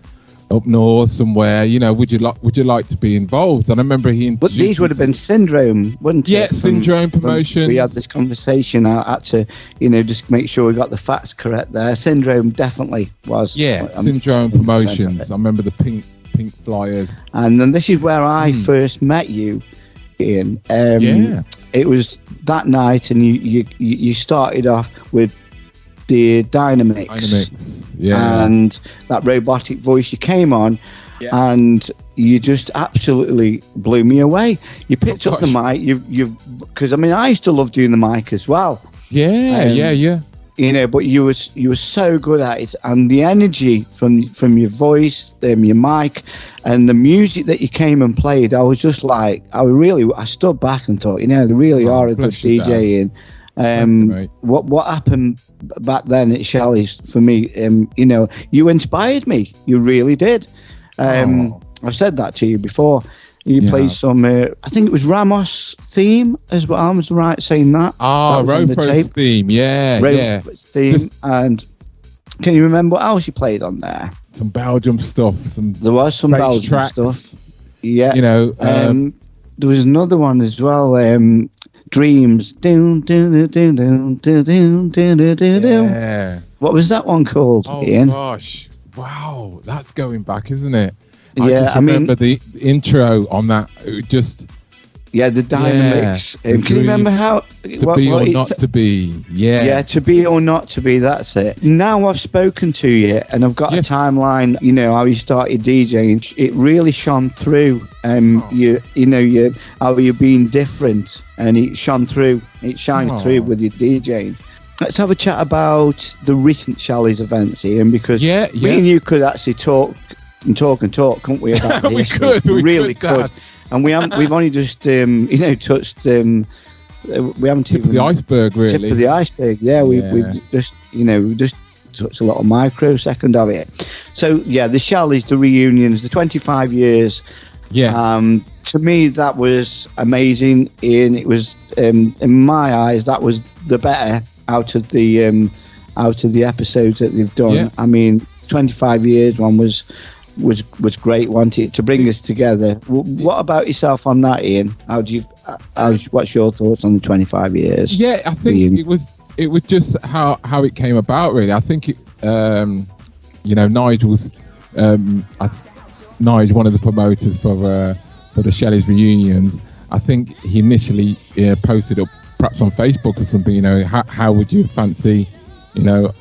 up north somewhere. Would you like to be involved? And I remember But these would have been Syndrome, wouldn't it? Yeah, Syndrome Promotions. We had this conversation. I had to, just make sure we got the facts correct there. Syndrome definitely was. Yeah, Syndrome Promotions. I remember the pink flyers. And then this is where I first met you, Ian. It was that night, and you started off with the Dynamics, and that robotic voice you came on, and you just absolutely blew me away. You picked up the mic, because I used to love doing the mic as well. But you were so good at it, and the energy from your voice, your mic, and the music that you came and played, I was just like, I stood back and thought, they really are a good DJ. What happened back then at Shelley's for me, you inspired me. You really did. I've said that to you before. You played some, I think it was Ramos theme as well. I was right saying that. Ropo's theme, theme. And can you remember what else you played on there? Some Belgium stuff. There was some Belgium tracks, stuff. Yeah. There was another one as well. Dreams. What was that one called, Ian? Gosh. Wow. That's going back, isn't it? I remember the intro on that. It just the Dynamics. Can you remember how to be or not to be? To be or not to be. That's it. Now I've spoken to you, and I've got a timeline. How you started DJing. It really shone through. How you're being different, and it shone through. It shined through with your DJing. Let's have a chat about the recent Shelley's events, Ian, because me and you could actually talk, couldn't we? About we could. We really could. And we haven't. We've only just, touched. We haven't tip of the iceberg, really. Tip of the iceberg. Yeah, we've just, touched a little microsecond of it. So the Shelley's, the reunions, the 25 years. Yeah. To me, that was amazing, Ian. It was, in my eyes, that was the better out of the episodes that they've done. Yeah. I mean, 25 years one was great. Wanted to bring us together. What about yourself on that, Ian? What's your thoughts on the 25 years? Yeah, I think Ian? it was just how it came about, really. I think Nigel's Nigel, one of the promoters for the Shelley's reunions. I think he initially posted up perhaps on Facebook or something. How would you fancy a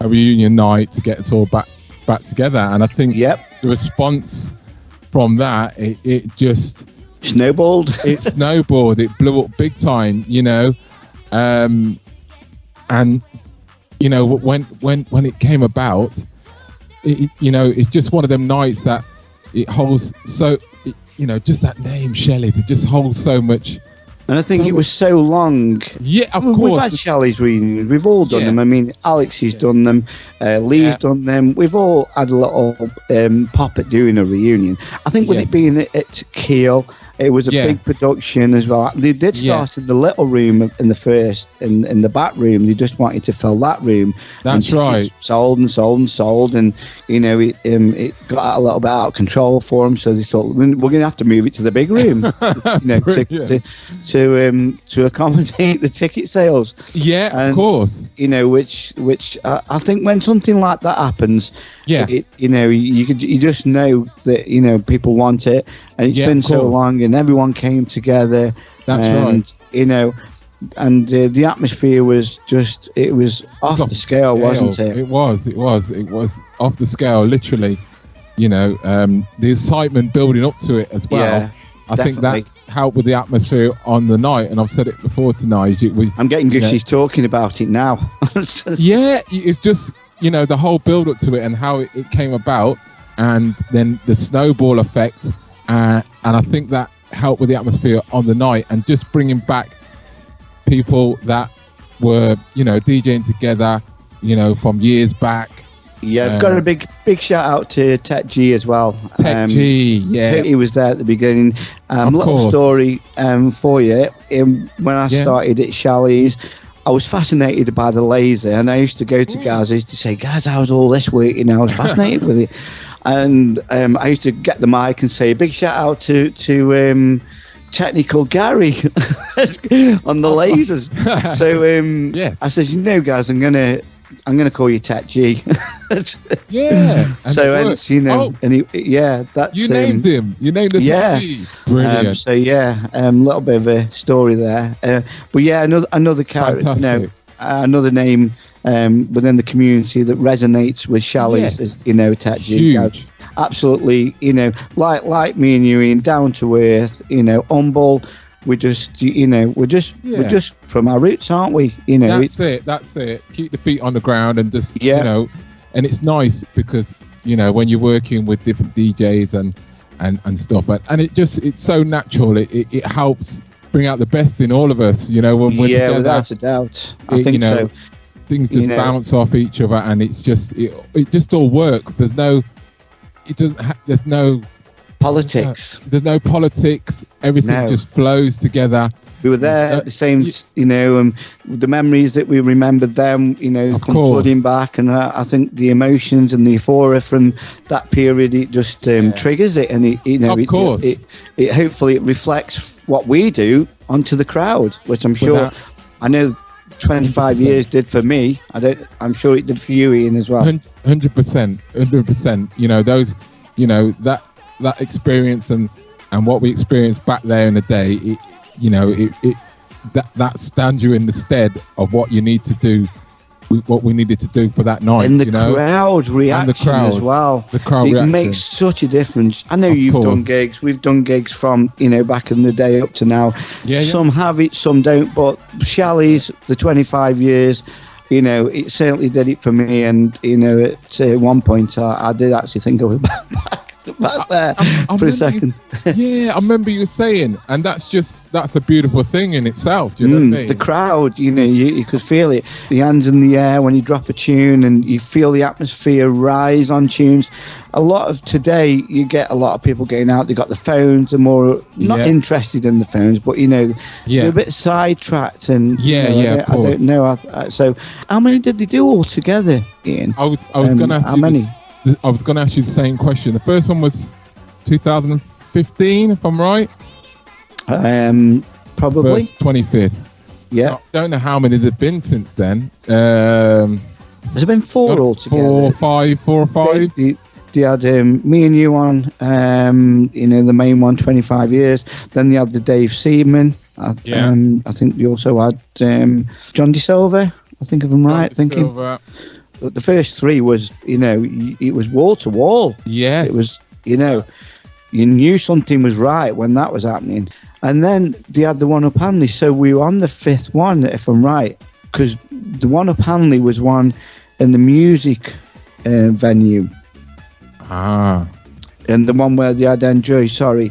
reunion night to get us all back together? And I think the response from that, it just snowballed. It snowballed. It blew up big time, and when it came about, it's just one of them nights that it holds so, just that name Shelley's, it just holds so much And I think So- it was so long. Yeah, of We've course. had Shelley's reunions. We've all done Yeah. them. I mean, Alex's done them. Lee's Yeah. done them. We've all had a little pop at doing a reunion. I think with Yes. it being at Kiel, it was a Yeah. big production as well. They did start in the little room in the first, in the back room. They just wanted to fill that room. That's And right. tickets sold and sold and sold, and you know it got a little bit out of control for them. So they thought we're going to have to move it to the big room, you know, Brilliant. to accommodate the ticket sales. Yeah, And, of course. You know, which I think when something like that happens, Yeah. you know, you just know that, you know, people want it, and it's Yeah, been of so course. long, and everyone came together. That's and, right. You know, and the atmosphere was just, it was off the scale, wasn't it? It was off the scale, literally. You know, the excitement building up to it as well. Yeah, I think definitely. that helped with the atmosphere on the night, and I've said it before tonight. I'm getting you know, gushies talking about it now. Yeah, it's just, you know, the whole build up to it and how it came about, and then the snowball effect, and I think that helped with the atmosphere on the night, and just bringing back people that were, you know, DJing together, you know, from years back. Yeah, I've got a big shout out to Tech G as well. Tech G, yeah. He was there at the beginning. Of Little course. story for you. When I Yeah. started at Shelley's, I was fascinated by the laser, and I used to go to guys. I used to say, "Guys, how's all this working?" I was fascinated with it, and I used to get the mic and say, "A big shout out to Technical Gary on the lasers." So Yes. I said, "You know, guys, I'm gonna call you Tech G." Yeah. And So it and worked. you know, Oh, and that's you named him. You named the yeah. Tech G. Brilliant. so yeah, a little bit of a story there. But yeah, another character, you know, Fantastic. another name within the community that resonates with Shelley's, Yes. is, you know, Tech G. Huge. Absolutely, you know, like me and you, Ian, down to earth, you know, humble. We're just, you know, we're just from our roots, aren't we? You know, That's it. Keep the feet on the ground and just, Yeah. you know, and it's nice because, you know, when you're working with different DJs and stuff, and it's so natural. It helps bring out the best in all of us, you know, when we're yeah, together. without a doubt. I think you know, so. things just You know. bounce off each other, and it's just it just all works. There's no Politics. There's no politics. Everything No. just flows together. We were there at the same, you know, the memories that we remembered them, you know, Of come course. flooding back. And I think the emotions and the euphoria from that period, it just triggers it. And, it, you know, Of course. it hopefully it reflects what we do onto the crowd, which I'm sure, Without- I know 25 100%. years did for me. I'm sure it did for you, Ian, as well. 100%. You know, those, you know, that experience and what we experienced back there in the day, that stands you in the stead of what you need to do, what we needed to do for that night. And the you know? crowd reaction crowd. as well. The crowd it reaction. makes such a difference. I know Of you've course. done gigs. We've done gigs from, you know, back in the day up to now. Yeah, yeah. Some have it, some don't. But Shelley's, the 25 years, you know, it certainly did it for me. And, you know, at one point, I did actually think of it back there I for a remember second. Yeah, I remember you saying, and that's a beautiful thing in itself. Do you know what I mean? The crowd, you know, you could feel it. The hands in the air when you drop a tune, and you feel the atmosphere rise on tunes. A lot of today, you get a lot of people getting out. They got the phones. They're more not Yeah. interested in the phones, but you know, Yeah. they're a bit sidetracked. And Yeah, you know, yeah, of I don't course. know. So, how many did they do all together, Ian? I was going to ask how you many? I was going to ask you the same question. The first one was 2015, if I'm right. Probably. First 25th. Yeah. I don't know how many there's been since then. There's been four altogether. Four or five. They had me and you on, you know, the main one, 25 years. Then they had the Dave Seaman. Yeah. I think they also had John De Silva. I think if I'm right thinking. Silver. But the first three was, you know, it was wall to wall. Yes. It was, you know, you knew something was right when that was happening. And then they had the one up Hanley. So we were on the fifth one, if I'm right, because the one up Hanley was one in the music venue. Ah. And the one where they had Enjoy, sorry.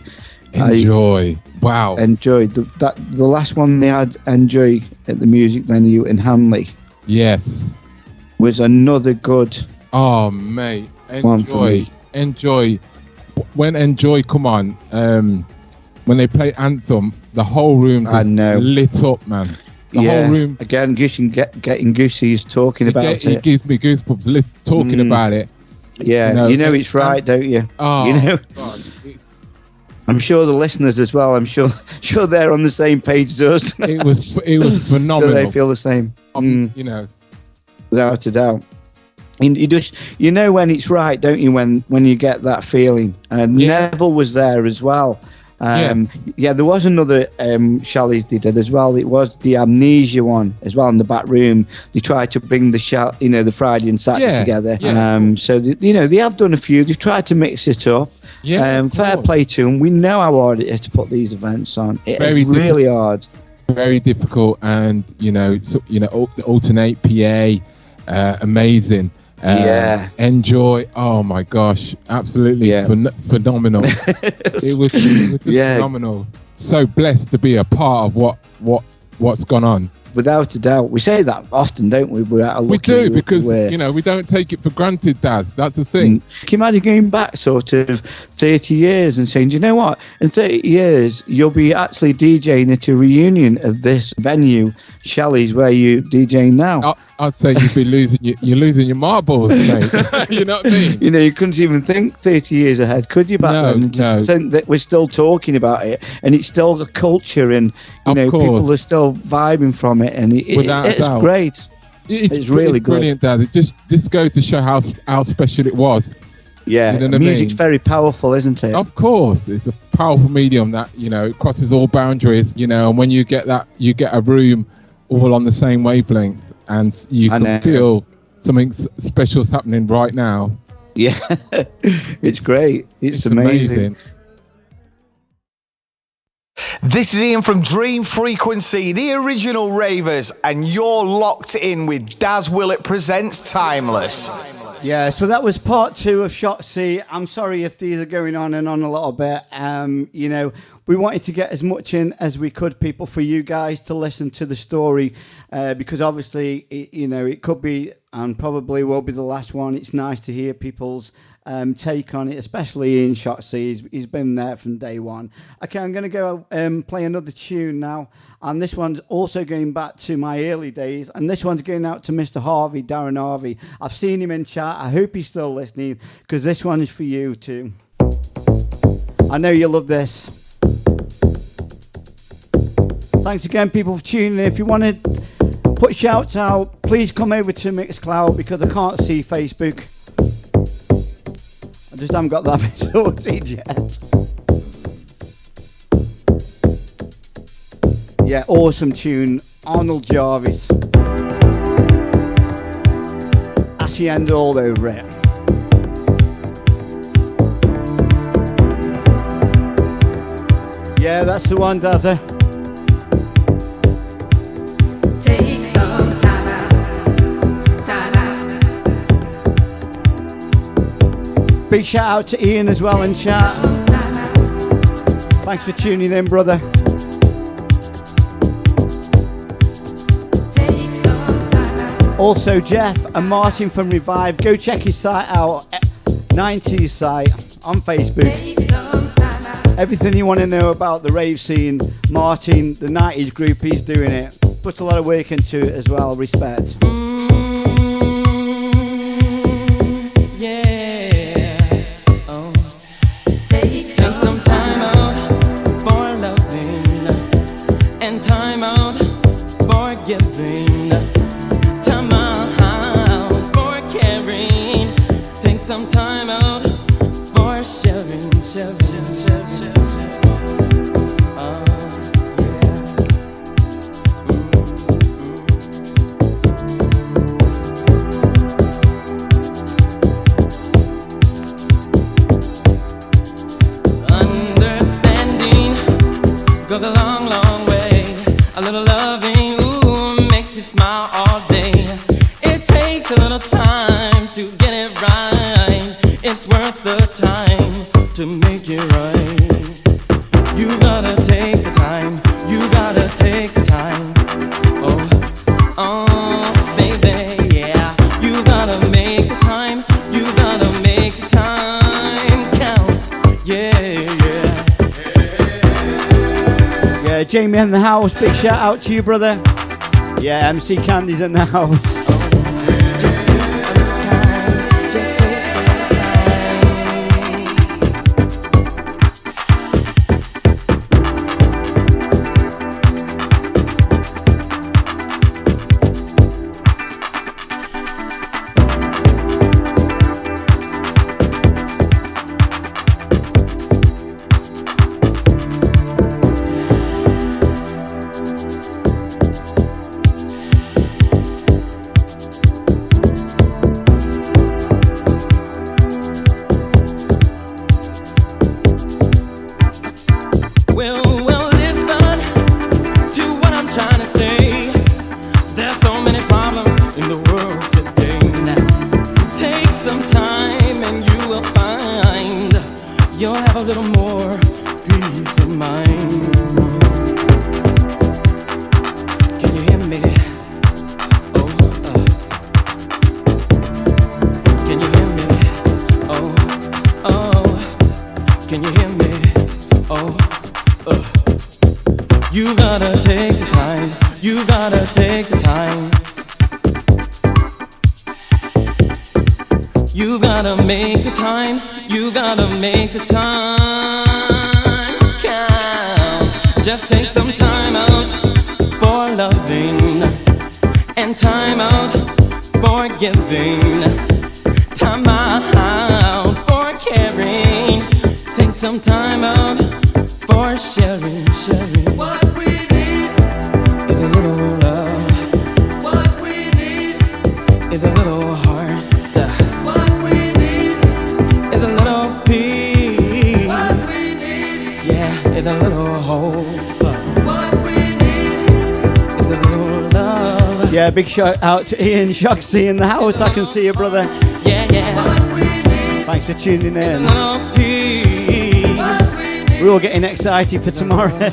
Enjoy. Wow. enjoyed. The last one they had, Enjoy, at the music venue in Hanley, Yes. was another good. Oh, mate. One for me. Enjoy. When Enjoy come on, when they play Anthem, the whole room just lit up, man. The whole room. Again, getting goosies talking about It it. gives me goosebumps talking about it. Yeah, you know it's right, don't you? Oh, you know. God, I'm sure the listeners as well. I'm sure they're on the same page as us. it was phenomenal. Sure they feel the same. You know, without a doubt. And you know when it's right, don't you? When you get that feeling. And Neville was there as well. Yes. Yeah, there was another Shelley's they did as well. It was the Amnesia one as well in the back room. They tried to bring the Friday and Saturday together. Yeah. So they have done a few. They've tried to mix it up. Yeah. Fair play to them. We know how hard it is to put these events on. It's really hard. Very difficult, and alternate PA, amazing. Enjoy. Oh my gosh, absolutely phenomenal. it was just phenomenal. So blessed to be a part of what's gone on. Without a doubt. We say that often, don't we? We do, because we don't take it for granted, Daz. That's the thing. Can you imagine going back sort of 30 years and saying, do you know what? In 30 years, you'll be actually DJing at a reunion of this venue, Shelley's, where you DJing now. I'd say you'd be losing your marbles, mate. You know what I mean? You couldn't even think 30 years ahead, could you, back then? And just think that we're still talking about it, and it's still the culture, and people are still vibing from it, and it's great. It's really good. Brilliant, Dad. This goes to show how special it was. Yeah, you know music's very powerful, isn't it? Of course, it's a powerful medium that it crosses all boundaries. And when you get that, you get a room all on the same wavelength, and you can feel something special's happening right now. Yeah, it's great. It's amazing. This is Ian from Dream Frequency, the original Ravers, and you're locked in with Daz Willott Presents Timeless. Yeah, so that was part 2 of Shotzi. I'm sorry if these are going on and on a little bit. We wanted to get as much in as we could, people, for you guys to listen to the story, because obviously, it could be and probably will be the last one. It's nice to hear people's take on it, especially in Shotzi. He's been there from day one. Okay, I'm going to go play another tune now, and this one's also going back to my early days, and this one's going out to Mr. Harvey, Darren Harvey. I've seen him in chat. I hope he's still listening, because this one is for you too. I know you love this. Thanks again, people, for tuning in. If you want to put shouts out, please come over to Mixcloud, because I can't see Facebook. I just haven't got that bit sorted yet. Yeah, awesome tune. Arnold Jarvis. Ashy End all over it. Yeah, that's the one, Dazza. Take some time out. Big shout out to Ian as well in chat. Thanks for tuning in, brother. Also, Jeff and Martin from Revive. Go check his site out, 90s site on Facebook. Everything you want to know about the rave scene, Martin, the 90s group, he's doing it. Puts a lot of work into it as well. Respect. Take some time out for loving, and time out for giving, time out for caring. Take some time out for sharing. Goes a long, long way. A little loving, ooh, makes you smile all day. It takes a little time to get it right. It's worth the time to make it right. You gotta take Jamie in the house. Big shout out to you, brother. Yeah, MC Candy's in the house. Yeah, big shout out to Ian Shoxy in the house. I can see you, brother. Yeah, yeah. Thanks for tuning in. We're all getting excited for tomorrow.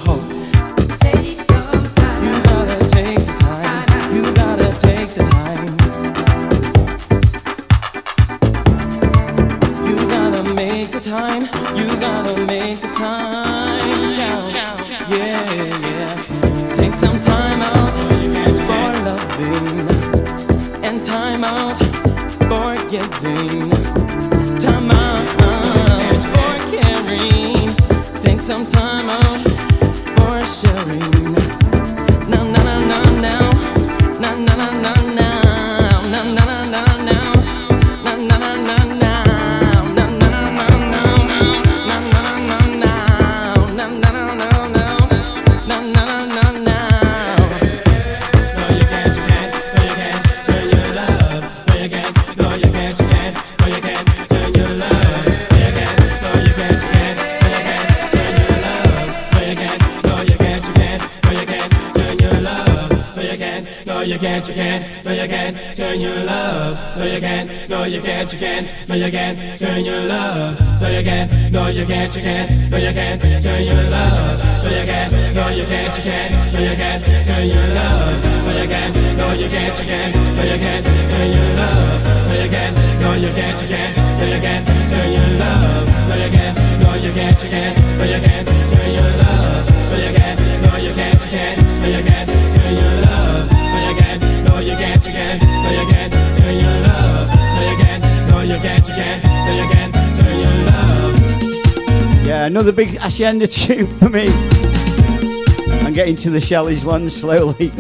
Yeah, another big Ascienda tune for me. I'm getting to the Shelley's one slowly.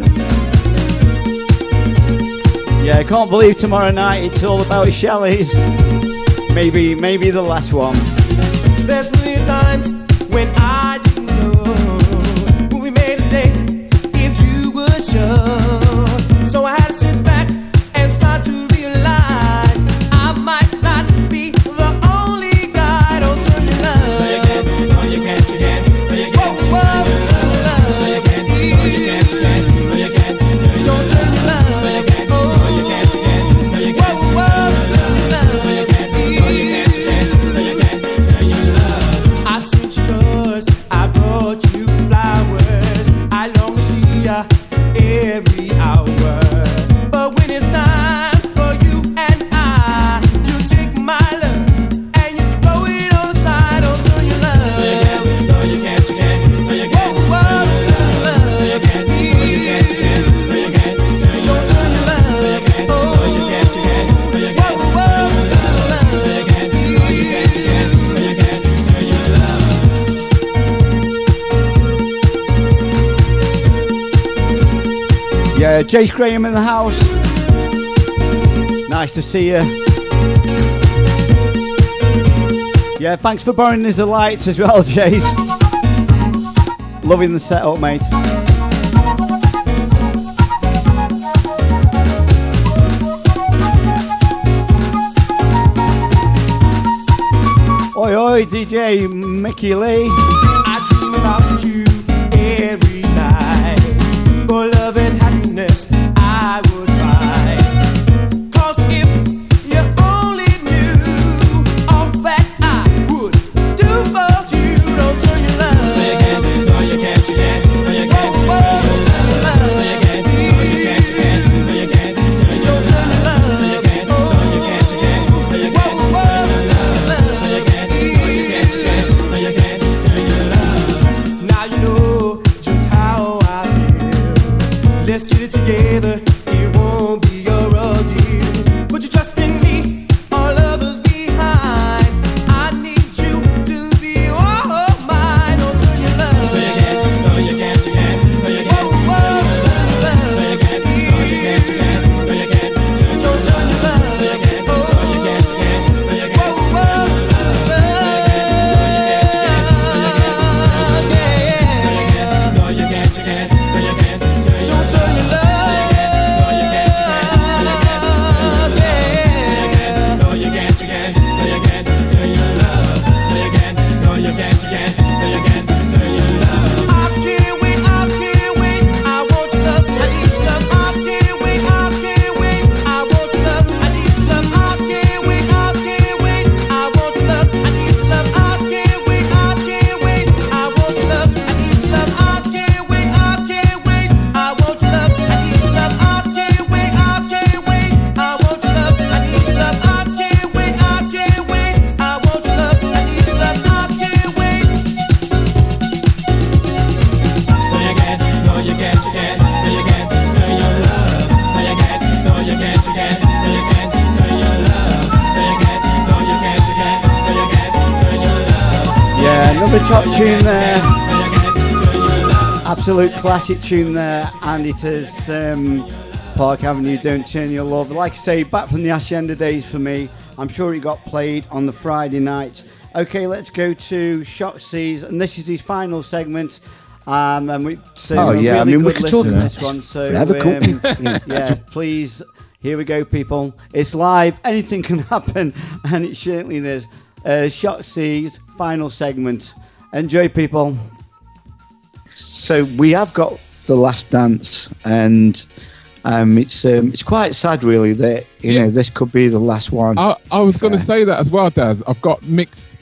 Yeah, I can't believe tomorrow night it's all about Shelley's. Maybe the last one. There's many times when I didn't know when we made a date if you were sure. So I had to sit back and start to realize I might not be the only guy. Don't turn your love. No, you can't. No, you can't. You can't. No, you can't. Whoa, whoa, no, you can't. No, you can't. You can't. No, you can't. Don't turn your love. No, you can't. No, you can't. You can't. No, you can't. Whoa, whoa, no, you can't. No, you can't. No, you can't. You can't. No, you can't. Turn your love. I sent you Yeah, Jace Graham in the house. Nice to see you. Yeah, thanks for borrowing us the lights as well, Jace. Loving the setup, mate. Oi, oi, DJ Mickey Lee. I dream about you every night. For love and happiness, I would fight. 'Cause if you only knew all that I would do for you, don't turn your love. No, you can't, no, you can't, you can't, no, you can't, no, you can't, no, you can't, no, you can't, no, you can't, turn your love. No, you can't, no, you can't, you can't, no, you can't, turn your love. No, you can't, no, you can't, you can't, no, you can't, turn your love. Now you know just how I feel. Let's get it together. It won't be your ordeal. Put your trust in me, all others behind. I need you to be all mine. Don't turn your love. No, you can't, no, you can't, you can't, no, you can't, no, you can't, no, you can't, you can't, no, you can't, turn your love. No, you can't, no, you can't, you can't, no, you can't, turn your love. No, you can't, you can't, no, you can't, turn your love. Don't turn your love. No, you can't, you can't, no, you can't, turn your love. No, you can't, you can't, no, you can't, turn your love. No, you can't, no, you can't, you can't, no, you can't, turn your love. I can't wait, I can't wait. I want your love, I need your love. I can't wait, I can't wait. I want your love, I need your love. I can't wait, I can't wait. I want your love, I need your love. I can't wait, I can't wait. I want your love, I need your love. I can't wait, I can't wait. I want your love, I need your love. I can't wait, I can't wait. I want your love, I need your love. I can't wait, I can't wait. I want your love, I need your love. I can't wait. No, you can't, no, you can't, you can't, no, you can't, turn your love. No, you can't, no, you can't, you can't, no, you can't, turn your love. No, you can't, no, you can't, you can't, no, you can't, turn your love. Yeah, another top tune there. Absolute classic tune there, and it is Park Avenue, Don't Turn Your Love. Like I say, back from the Hacienda days for me. I'm sure it got played on the Friday night. Okay, let's go to Shock Seas, and this is his final segment. And we we good could talk listen to about this one. So forever, couldn't we? yeah, please. Here we go, people. It's live. Anything can happen, and it certainly is. Shock Seas final segment. Enjoy, people. So we have got The Last Dance, and it's quite sad, really, that you know this could be the last one. I was going to say that as well, Daz. I've got mixed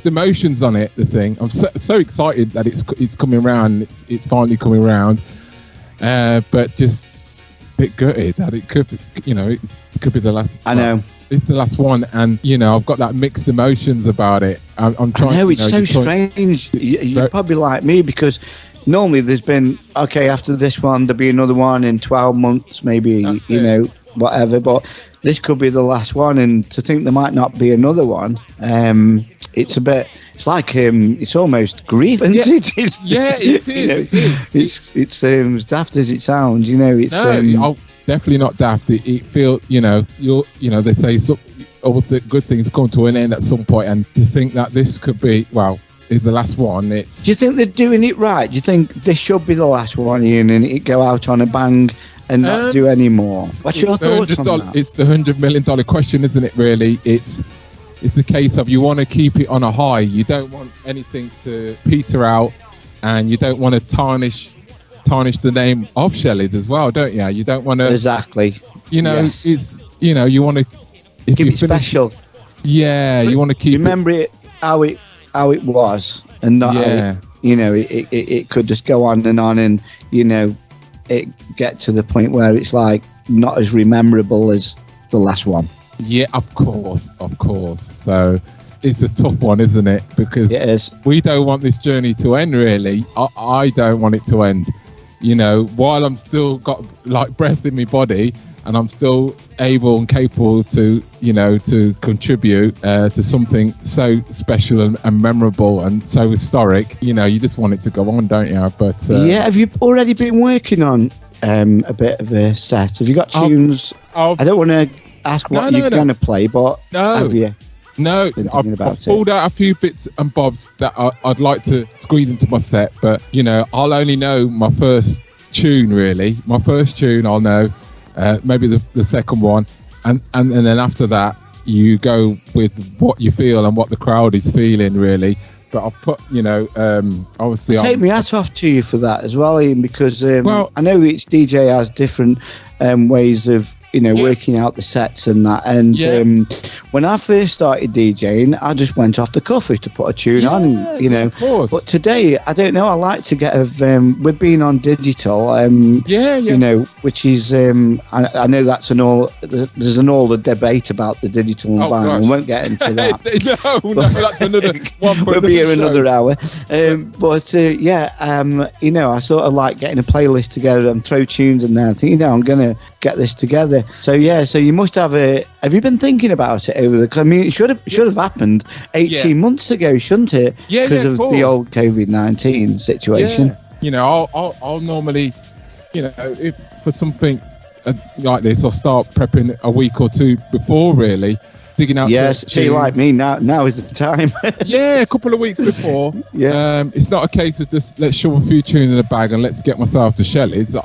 emotions on it. The thing, I'm so excited that it's coming around. It's finally coming around, but just a bit gutted that it could, it could be the last. I know. It's the last one, and I've got that mixed emotions about it. I'm trying. I know, it's so strange. You're probably like me, because normally there's been after this one there'll be another one in 12 months, maybe whatever. But this could be the last one, and to think there might not be another one, it's a bit. It's like it's almost grief, isn't it? It is. It's as daft as it sounds. It's definitely not daft. It feels, they say all the good things come to an end at some point, and to think that this could be, is the last one. Do you think they're doing it right? Do you think this should be the last one, Ian, and it go out on a bang and not do any more? What's your thoughts on that? It's the $100 million question, isn't it? Really, it's a case of you want to keep it on a high. You don't want anything to peter out, and you don't want to tarnish the name of Shelley's as well, don't you? You don't want to exactly. Yes. It's you want to keep it special. Yeah, you want to keep. Remember it how it was, and not how it could just go on, and it get to the point where it's like not as memorable as the last one. Yeah, of course. So it's a tough one, isn't it? Because we don't want this journey to end, really. I don't want it to end. While I'm still got breath in my body, and I'm still able and capable to, to contribute to something so special and memorable and so historic. You just want it to go on, don't you? But have you already been working on a bit of a set. Have you got tunes? I'll- I don't want to ask what you're going to play, but have you? No, been thinking about I've pulled out a few bits and bobs that I'd like to squeeze into my set, but I'll only know my first tune really. My first tune I'll know, maybe the second one, and then after that you go with what you feel and what the crowd is feeling really. But I'll put, obviously Take my hat off to you for that as well, Ian, because I know each DJ has different ways of working out the sets and that. And when I first started DJing, I just went off the cuff to put a tune on, Of course. But today, I don't know. I like to get we've been on digital, which is I know there's an all the debate about the digital and vinyl. We won't get into that. no, that's another one. We'll be here another hour. I sort of like getting a playlist together and throw tunes in there. I think I'm gonna get this together. So you must have have you been thinking about it over I mean, it should have happened 18 months ago, shouldn't it? Because of the old COVID-19 situation. Yeah. I'll normally, if for something like this, I'll start prepping a week or two before, really digging out. Yes, see, like me now is the time. A couple of weeks before. It's not a case of just let's shove a few tunes in the bag and let's get myself to Shelley's.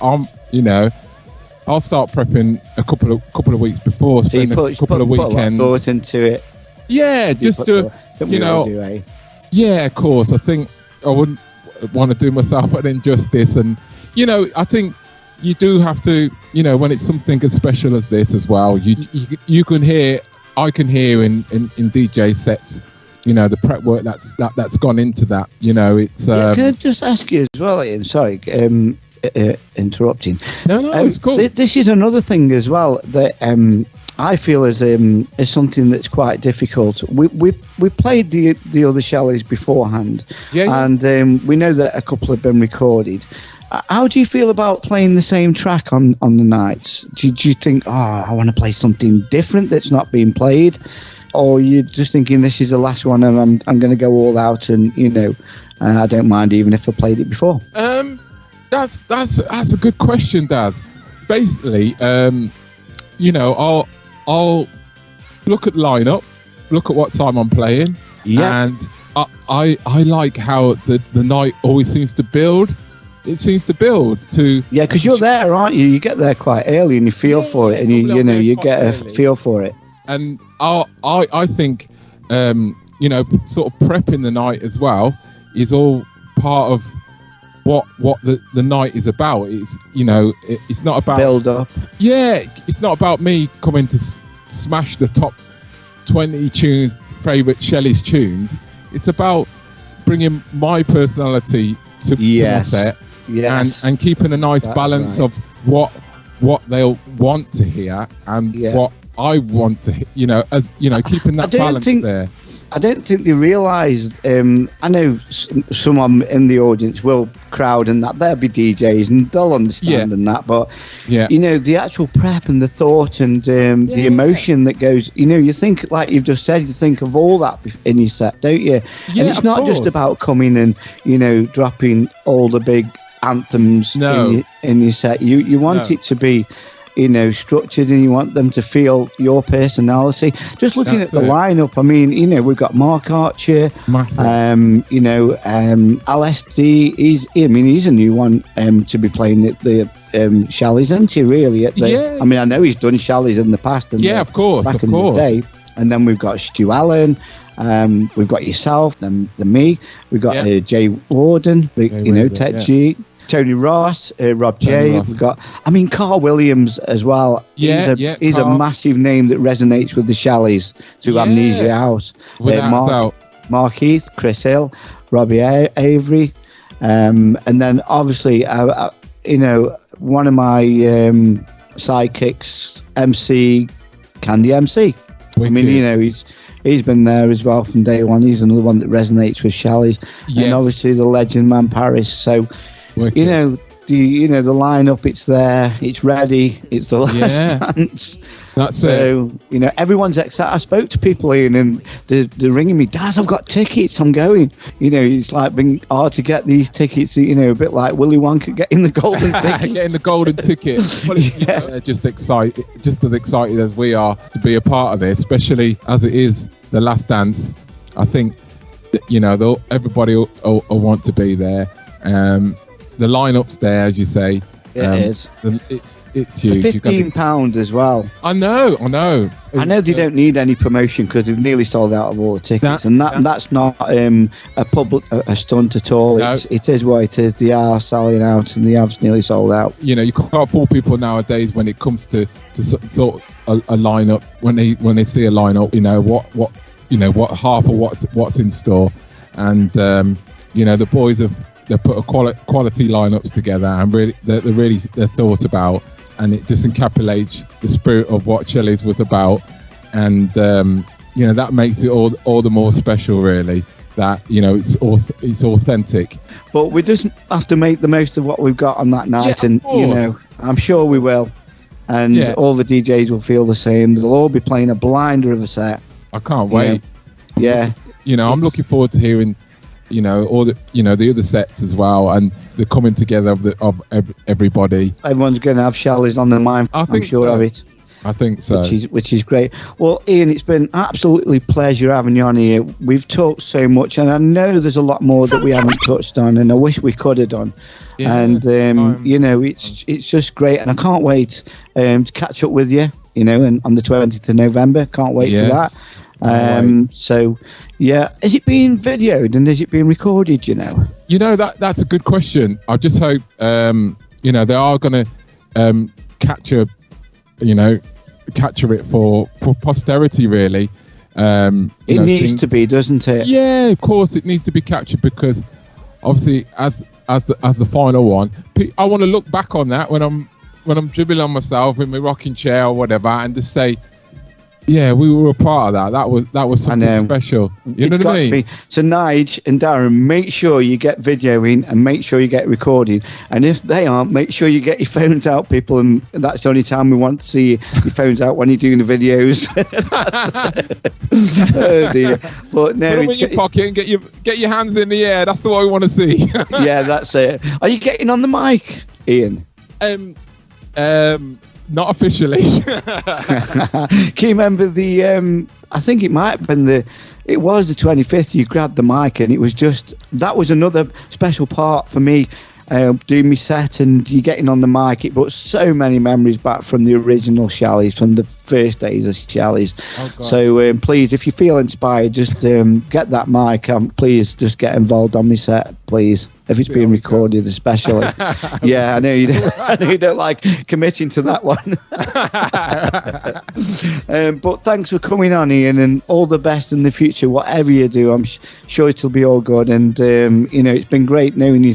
I'll start prepping a couple of weeks before, spend a couple of weekends. Put thought into it. Yeah, just to Yeah, of course. I think I wouldn't want to do myself an injustice, and I think you do have to. When it's something as special as this as well, you can hear. I can hear in DJ sets. The prep work that's gone into that. It's. Can I just ask you as well, Ian? Sorry. Interrupting. No, it's cool. This is another thing as well that I feel is something that's quite difficult. We played the other Shelley's beforehand, and we know that a couple have been recorded. How do you feel about playing the same track on the nights? Do you think, I want to play something different that's not being played, or you're just thinking this is the last one and I'm going to go all out and I don't mind even if I played it before? That's a good question, Daz. Basically, I'll look at lineup, look at what time I'm playing, and I like how the night always seems to build. It seems to build to because you're there, aren't you? You get there quite early and you feel for it, and you get a feel for it. And I think sort of prepping the night as well is all part of what the night is about. It's it's not about build up. It's not about me coming to smash the top 20 tunes, favorite Shelley's tunes. It's about bringing my personality to my set, and keeping a nice balance of what they'll want to hear and what I want to keeping that balance there. I don't think they realised. I know someone in the audience will crowd and that they'll be DJs and they'll understand and that. But the actual prep and the thought and the emotion that goes. You think, like you've just said, you think of all that in your set, don't you? Yeah, and it's not just about coming and dropping all the big anthems in your set. You want it to be structured, and you want them to feel your personality. Just looking at the lineup, I mean, we've got Mark Archer, LSD. He's a new one to be playing at the Shelley's, isn't he? Really? I mean, I know he's done Shelley's in the past, and of course, back in the day. And then we've got Stu Allen. We've got yourself, then me. We've got Jay Warden. Ted G. Tony Ross, Rob J. We've got, Carl Williams as well. He's a massive name that resonates with the Shelley's through Amnesia House. Mark Heath, Chris Hill, Robbie Avery, and then obviously, one of my sidekicks, MC Candy MC. Wicked. He's been there as well from day one. He's another one that resonates with Shelley's, and obviously the legend man Paris. So. Wicked. the lineup. It's there. It's ready. It's the last dance. That's so, it. Everyone's excited. I spoke to people, Ian, and they're ringing me, Daz, I've got tickets, I'm going. It's like been hard to get these tickets, a bit like Willy Wonka getting the golden ticket. Getting the golden ticket. Well, just as excited as we are to be a part of it, especially as it is the last dance. I think, everybody will want to be there. The lineup's there, as you say. It is. It's huge. £15 as well. I know. I know they don't need any promotion because they've nearly sold out of all the tickets, that's not a stunt at all. No. It is what it is. They are selling out, and they have nearly sold out. You can't fool people nowadays when it comes to sort of a lineup. When they see a lineup, what half of what's in store, and the boys they put a quality lineups together, and they're thought about, and it just encapsulates the spirit of what Shelley's was about, and that makes it all the more special, really. That it's authentic. But we just have to make the most of what we've got on that night, and I'm sure we will, and all the DJs will feel the same. They'll all be playing a blinder of a set. I can't wait. I'm looking forward to hearing. All the other sets as well, and the coming together of everybody. Everyone's going to have Shelley's on their mind. I'm sure of it. I think so. Which is great. Well, Ian, it's been absolutely pleasure having you on here. We've talked so much, and I know there's a lot more that we haven't touched on, and I wish we could have done. Yeah, and it's just great, and I can't wait to catch up with you. And on the 20th of November, can't wait for that. So, is it being videoed and is it being recorded? That's a good question. I just hope they are going to capture it for posterity, really. It needs to be, doesn't it? Yeah, of course, it needs to be captured, because obviously, as the final one, I want to look back on that when I'm dribbling on myself in my rocking chair or whatever, and just say, yeah, we were a part of that. That was something special. You know what I mean? So Nige and Darren, make sure you get videoing and make sure you get recording. And if they aren't, make sure you get your phones out, people. And that's the only time we want to see your phones out, when you're doing the videos. Oh dear. But no, put them in your pocket and get your hands in the air. That's what we want to see. Yeah, that's it. Are you getting on the mic, Ian? Not officially. Can you remember I think it might have been it was the 25th, you grabbed the mic, and that was another special part for me, doing my set and you getting on the mic. It brought so many memories back from the original Shelley's, from the first days of Shelley's. So please, if you feel inspired, just get that mic. Please just get involved on my set, please. If it's being recorded, especially. Yeah, I know you don't like committing to that one. But thanks for coming on, Ian, and all the best in the future. Whatever you do, I'm sure it'll be all good. And it's been great knowing you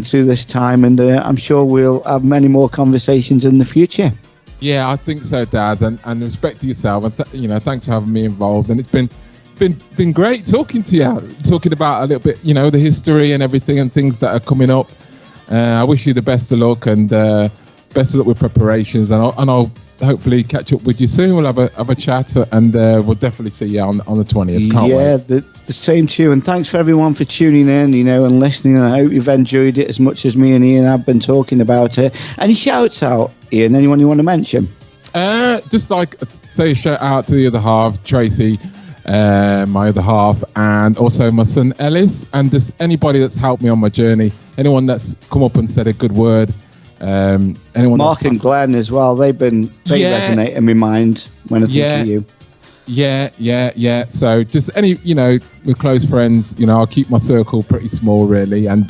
through this time, and I'm sure we'll have many more conversations in the future. Yeah, I think so, Dad. And respect to yourself, and thanks for having me involved. And it's been great talking to you, talking about a little bit, the history and everything and things that are coming up. I wish you the best of luck, and best of luck with preparations, and I'll hopefully catch up with you soon. We'll have a chat, and we'll definitely see you on the 20th. Can't wait. The same to you, and thanks for everyone for tuning in, and listening. I hope you've enjoyed it as much as me and Ian have been talking about it. Any shouts out, Ian? Anyone you want to mention? Just like say a shout out to the other half, Tracy, my other half, and also my son Ellis, and just anybody that's helped me on my journey. Anyone that's come up and said a good word. Anyone? Mark and Glenn as well. They resonate in my mind when I think of you. Yeah. So just we're close friends. I'll keep my circle pretty small, really, and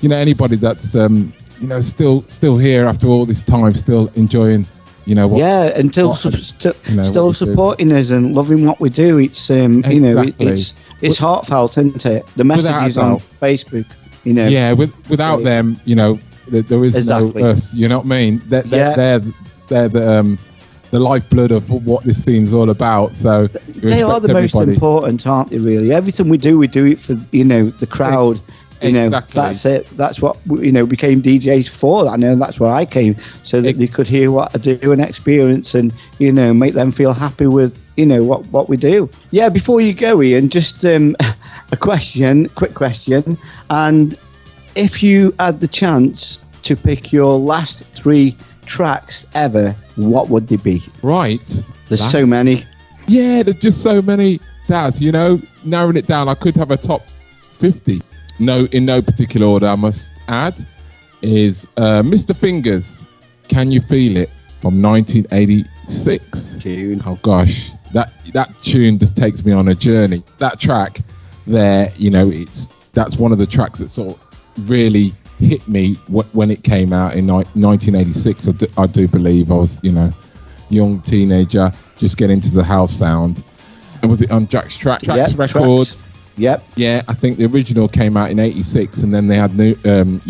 anybody that's still here after all this time, still enjoying. Still supporting us and loving what we do. It's it's heartfelt, isn't it? The messages on Facebook, Yeah, without them, there is no us. You know what I mean? They're the lifeblood of what this scene's all about. So they are the most important, aren't they? Really, everything we do it for the crowd. Exactly. That's it. That's what became DJs for. I know that's where I came, so that they could hear what I do and experience, and make them feel happy with what we do. Yeah. Before you go, Ian, just a quick question, and if you had the chance to pick your last 3 tracks ever, what would they be? Right. There's so many. Yeah, there's just so many. Daz, narrowing it down, I could have a top 50. No, in no particular order, I must add, is Mr. Fingers, Can You Feel It, from 1986. Tune. Oh gosh, that tune just takes me on a journey. That track there, that's one of the tracks that sort of really hit me when it came out in 1986. I do believe I was, young teenager, just getting into the house sound. And was it on Jack's Records? Tracks. Yep. Yeah, I think the original came out in 86, and then they had new, 1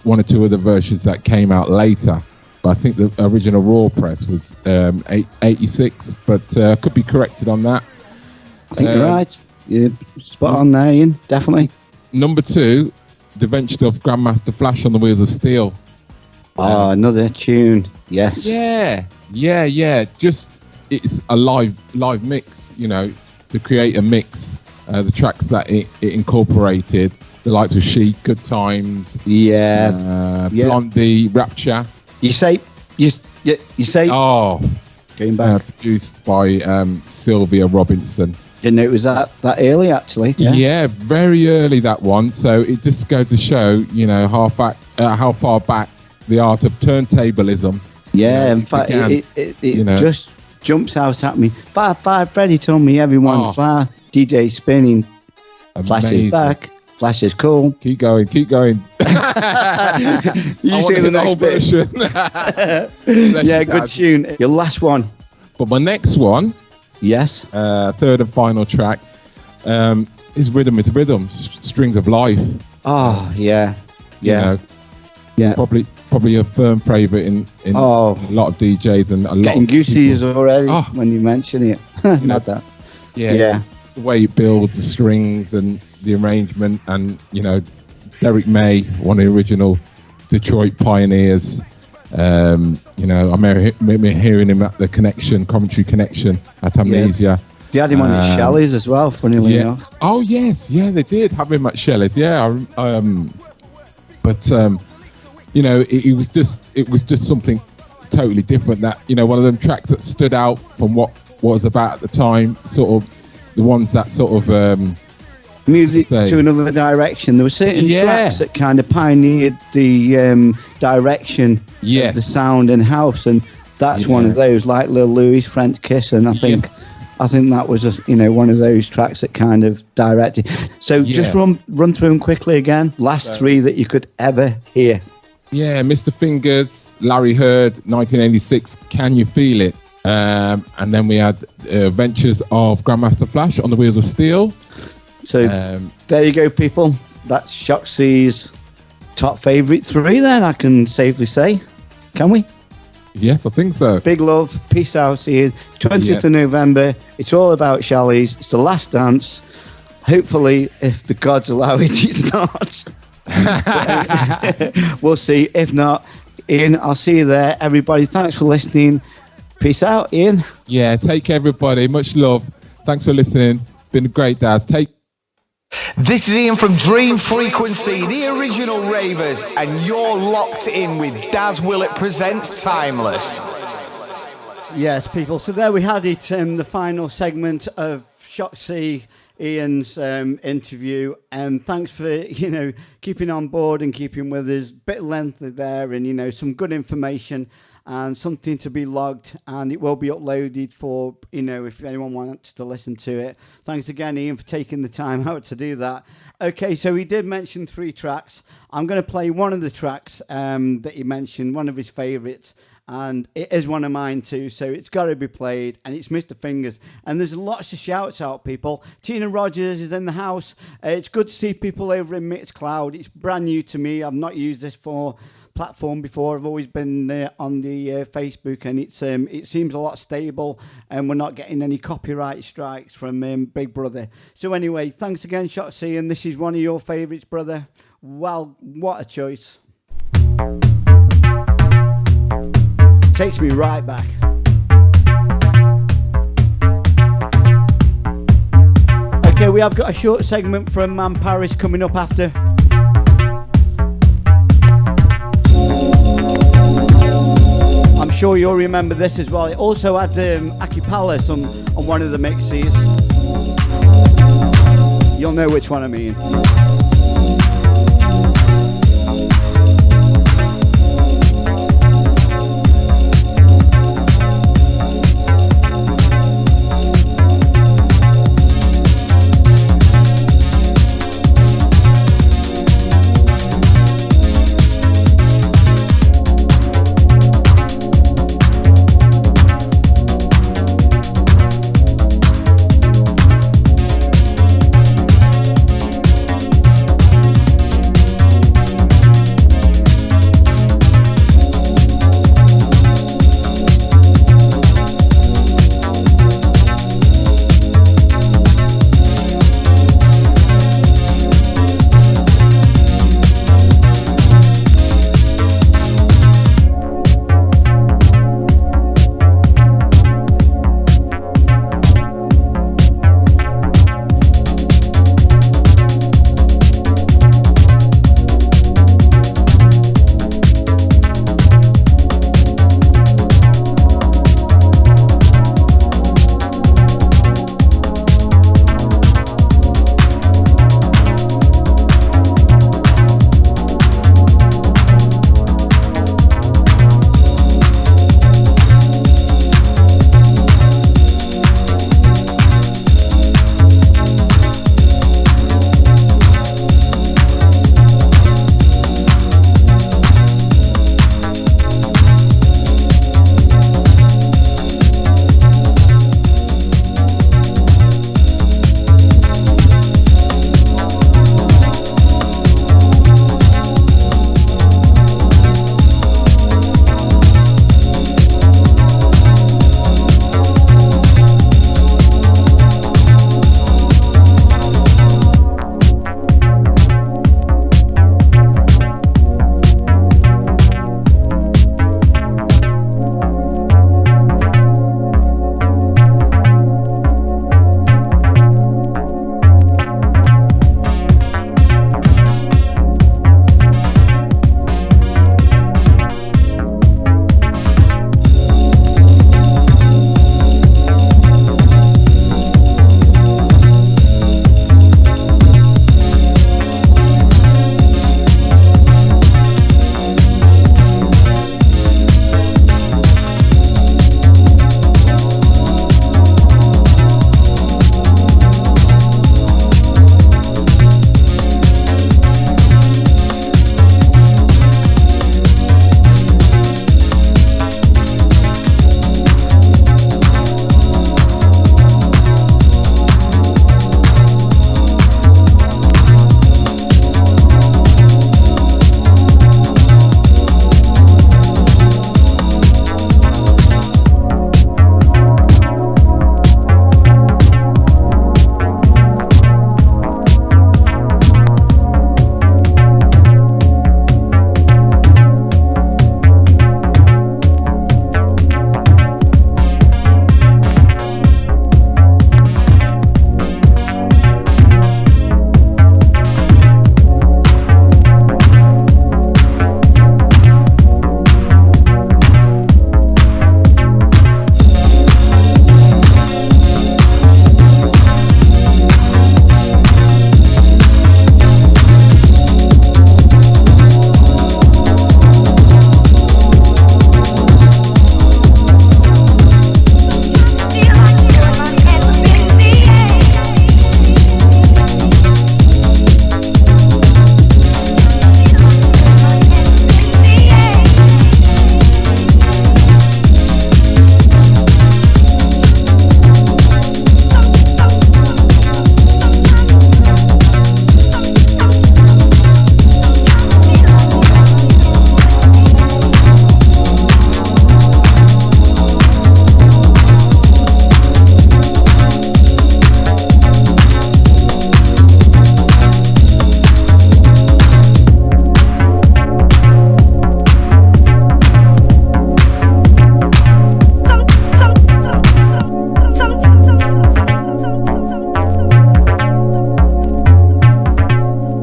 or 2 other versions that came out later. But I think the original Raw press was 86, but could be corrected on that. I think you're right. You're spot on there, Ian. Definitely. Number 2, the venture of Grandmaster Flash on the Wheels of Steel. Oh, another tune. Yes. Yeah. Just it's a live mix, to create a mix. The tracks that it incorporated, the likes of Chic, Good Times, Blondie, Rapture. You say. Oh, going back. Produced by Sylvia Robinson. Didn't know it was that early, actually. Yeah, very early, that one. So it just goes to show, how far back the art of turntablism. Yeah, in fact, it just jumps out at me. Five, Freddie told me everyone fly. DJ spinning. Flash is back. Flash is cool. Keep going. You see the next version. Yeah, good tune. Your last one. But my next one, yes, third and final track, is Rhythm, Strings of Life. Oh yeah. Yeah. Probably a firm favourite in a lot of DJs and a lot getting of goosies already when you mention it. Not that. Yeah. The way it builds the strings and the arrangement, and Derek May, one of the original Detroit pioneers. I remember hearing him at the Commentary Connection at Amnesia. They had him on at Shelley's as well, funnily enough. Oh yes, they did have him at Shelley's. It was just something totally different. That one of them tracks that stood out from what was about at the time, sort of. The ones that sort of music to another direction. There were certain tracks that kind of pioneered the direction of the sound in house, and that's one of those, like Lil Louis, French Kiss, and I think that was one of those tracks that kind of directed. So just run through them quickly again. Last 3 that you could ever hear. Yeah, Mr. Fingers, Larry Heard, 1986. Can You Feel It? And then we had Ventures of Grandmaster Flash on the Wheels of Steel. So there you go, people. That's Shoxy's top favourite 3 then, I can safely say. Can we? Yes, I think so. Big love. Peace out, Ian. 20th of November. It's all about Shelley's. It's the last dance. Hopefully, if the gods allow it, it's not. We'll see. If not, Ian, I'll see you there. Everybody, thanks for listening. Peace out, Ian. Yeah, take care, everybody. Much love. Thanks for listening. Been great, Dad. This is Ian from Dream Frequency, the original ravers, and you're locked in with Daz Willott Presents Timeless. Yes, people. So there we had it, the final segment of Shoxy, Ian's interview. And thanks for, keeping on board and keeping with us. Bit lengthy there, and, some good information. And something to be logged, and it will be uploaded for, if anyone wants to listen to it. Thanks again, Ian, for taking the time out to do that. Okay, so he did mention 3 tracks. I'm going to play one of the tracks that he mentioned, one of his favourites, and it is one of mine too, so it's got to be played, and it's Mr. Fingers. And there's lots of shouts out, people. Tina Rogers is in the house. It's good to see people over in Mixcloud. It's brand new to me. I've not used this platform before. I've always been on the Facebook, and it seems a lot stable, and we're not getting any copyright strikes from Big Brother. So anyway, thanks again, Shoxy, and this is one of your favourites, brother. Well, what a choice. Takes me right back. Okay, we have got a short segment from Man Paris coming up after. I'm sure you'll remember this as well. It also had Aki Palace on one of the mixes. You'll know which one I mean.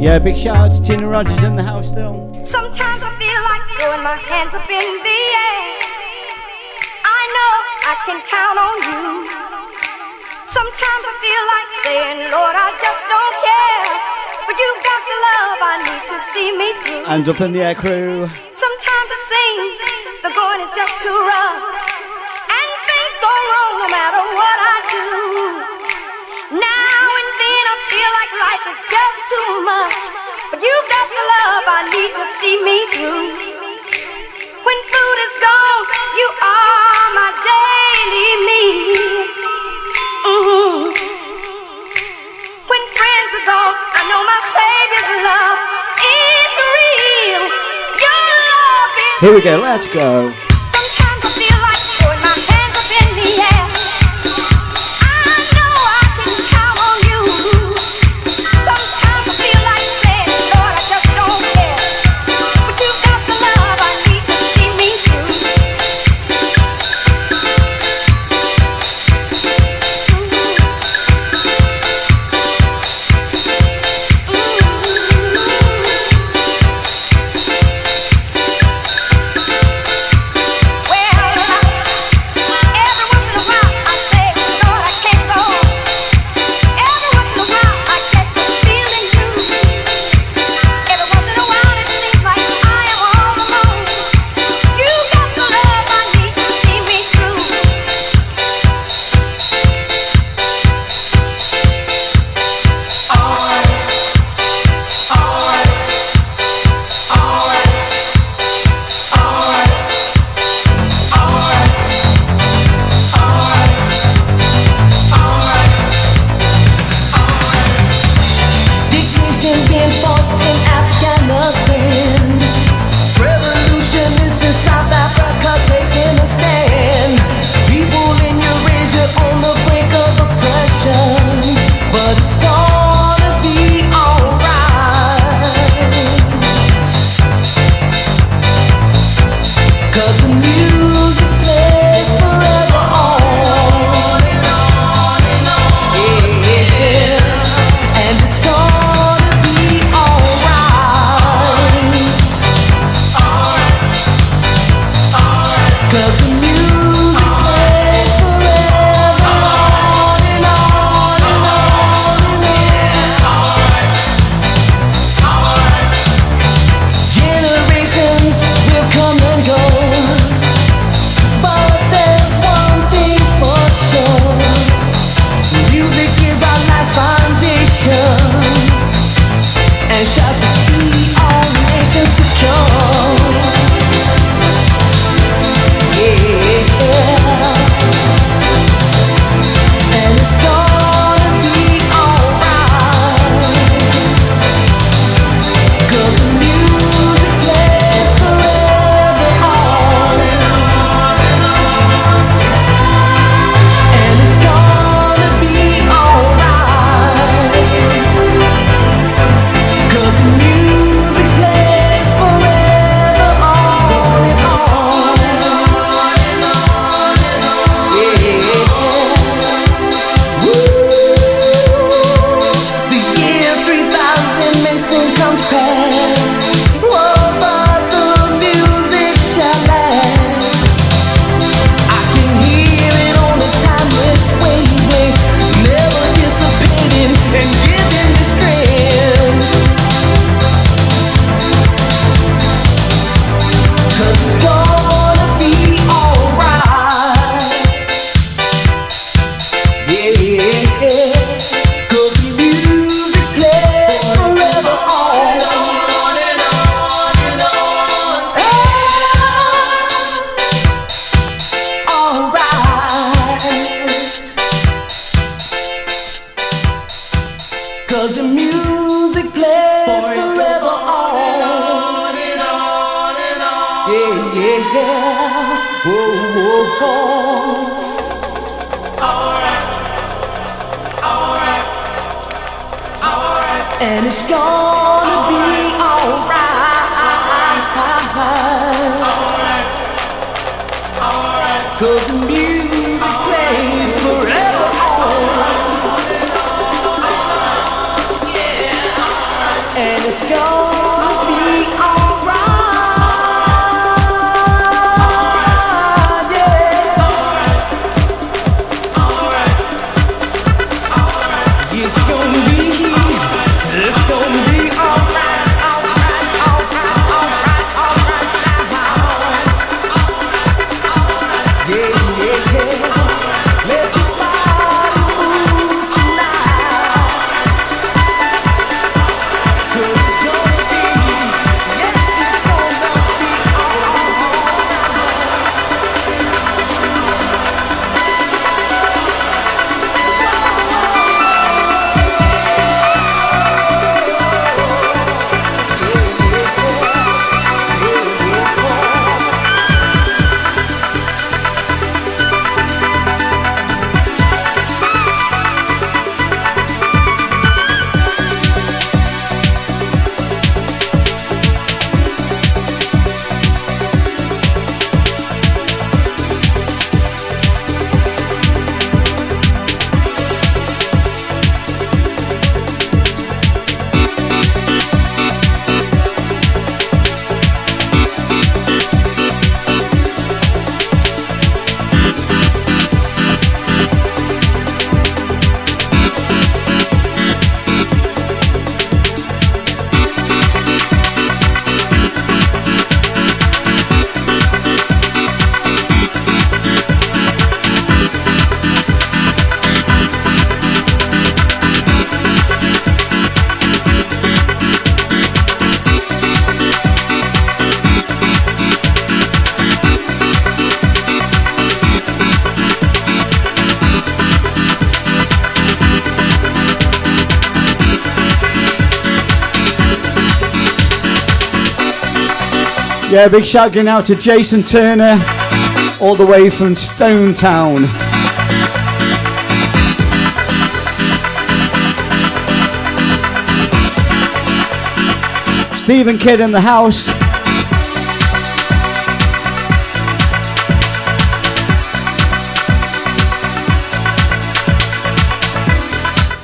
Yeah, big shout out to Tina Rogers in the house still. Sometimes I feel like throwing my hands up in the air. I know I can count on you. Sometimes I feel like saying, Lord, I just don't care. But you've got the love I need to see me through. Hands up in the air, crew. Sometimes it seems the going is just too rough, and things go wrong no matter what I do. Now and then I feel like life is just too much, but you've got the love I need to see me through. When food is gone, you are my daily meal. When friends are gone, I know my Savior's love is real. Your love is Here we go, let's go. Sometimes I feel like throwing my hands up in the air. I know I can count on you. Sometimes I feel like saying, Lord, I just don't care. But you've got the love I need to see me through. And it's gonna be alright. 'Cause the music plays forever on. And Yeah, big shout going out to Jason Turner, all the way from Stone Town. Stephen Kidd in the house.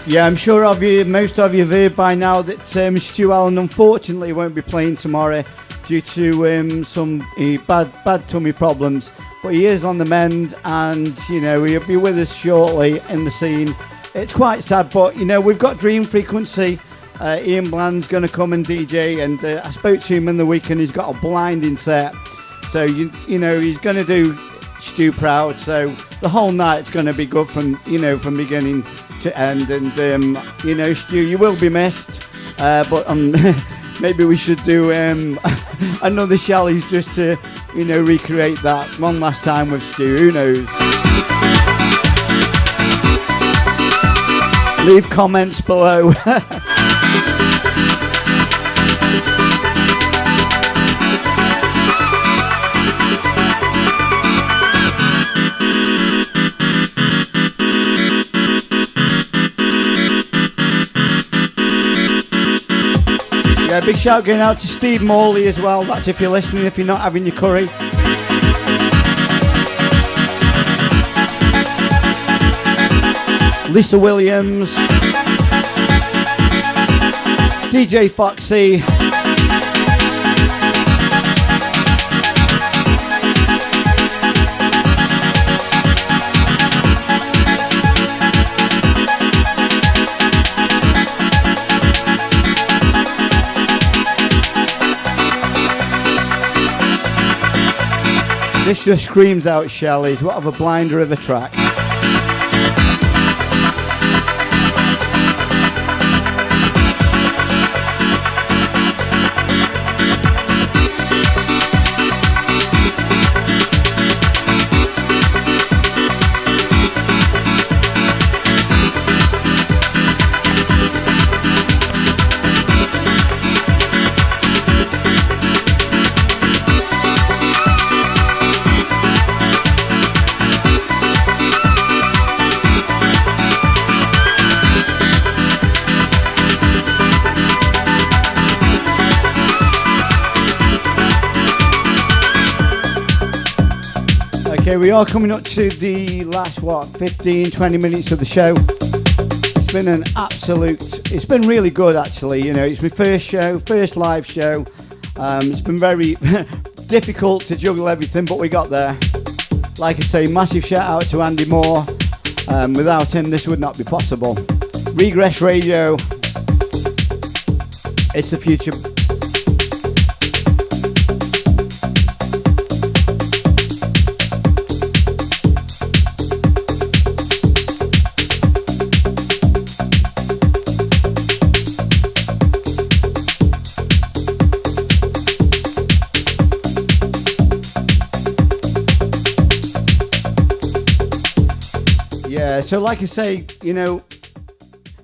Yeah, I'm sure most of you have heard by now that Stu Allen unfortunately won't be playing tomorrow due to some bad tummy problems. But he is on the mend, and he'll be with us shortly in the scene. It's quite sad, but we've got Dream Frequency. Ian Bland's going to come and DJ, and I spoke to him in the week, and he's got a blinding set. So he's going to do Stu proud. So the whole night's going to be good from beginning to end. And Stu, you will be missed. But maybe we should do another Shelley's just to recreate that one last time with Stu. Who knows? Leave comments below. Yeah, big shout going out to Steve Morley as well. That's if you're listening, if you're not having your curry. Lisa Williams, DJ Foxy, this just screams out Shelley's. What of a blinder of a track. Okay, we are coming up to the last, 15-20 minutes of the show. It's been really good actually, it's my first live show. It's been very difficult to juggle everything, but we got there. Like I say, massive shout out to Andy Moore. Without him, this would not be possible. Regress Radio, it's the future. So like I say,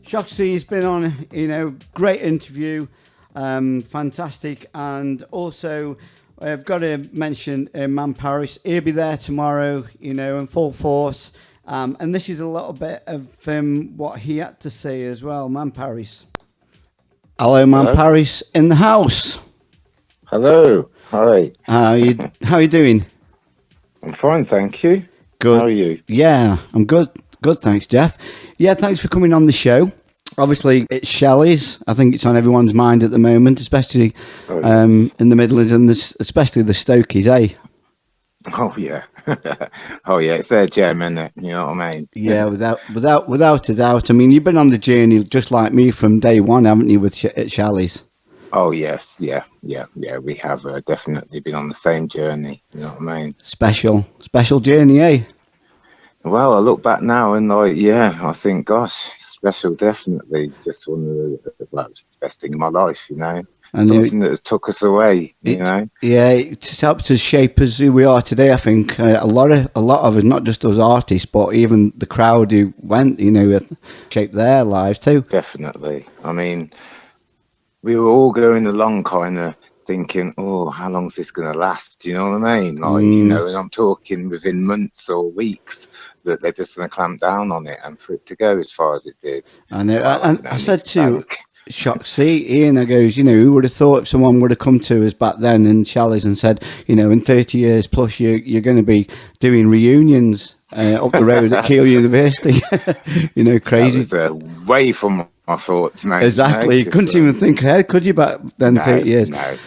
Shoxy's been on, great interview, fantastic. And also, I've got to mention Man Paris. He'll be there tomorrow, in full force. And this is a little bit of what he had to say as well, Man Paris. Hello, Man Paris in the house. Hello. Hi. How are you doing? I'm fine, thank you. Good. How are you? Yeah, I'm good. Good, thanks, Jeff. Yeah, thanks for coming on the show. Obviously, it's Shelley's. I think it's on everyone's mind at the moment, especially in the Midlands and especially the Stokies, eh? Oh yeah, it's their gem, isn't it? You know what I mean? Yeah, without a doubt. I mean, you've been on the journey just like me from day one, haven't you, with at Shelley's? Oh yes, yeah. We have definitely been on the same journey. You know what I mean? Special journey, eh? Well, I look back now and I think, gosh, special, definitely. Just one of the best thing in my life, And something that took us away, Yeah, it's helped us shape us who we are today. I think a lot of us, not just us artists, but even the crowd who went, shaped their lives too. Definitely. I mean, we were all going along kind of thinking, oh, how long is this going to last? Do you know what I mean? Like, you know, and I'm talking within months or weeks that they're just going to clamp down on it, and for it to go as far as it did. I know. And I said to Shock C, Ian, I goes, you know, who would have thought if someone would have come to us back then in Shelley's and said, you know, in 30 years plus, you're going to be doing reunions up the road at Keele University. You know, crazy. That was way from my thoughts, mate. Exactly. You couldn't even think ahead, could you, back then, 30 years? No.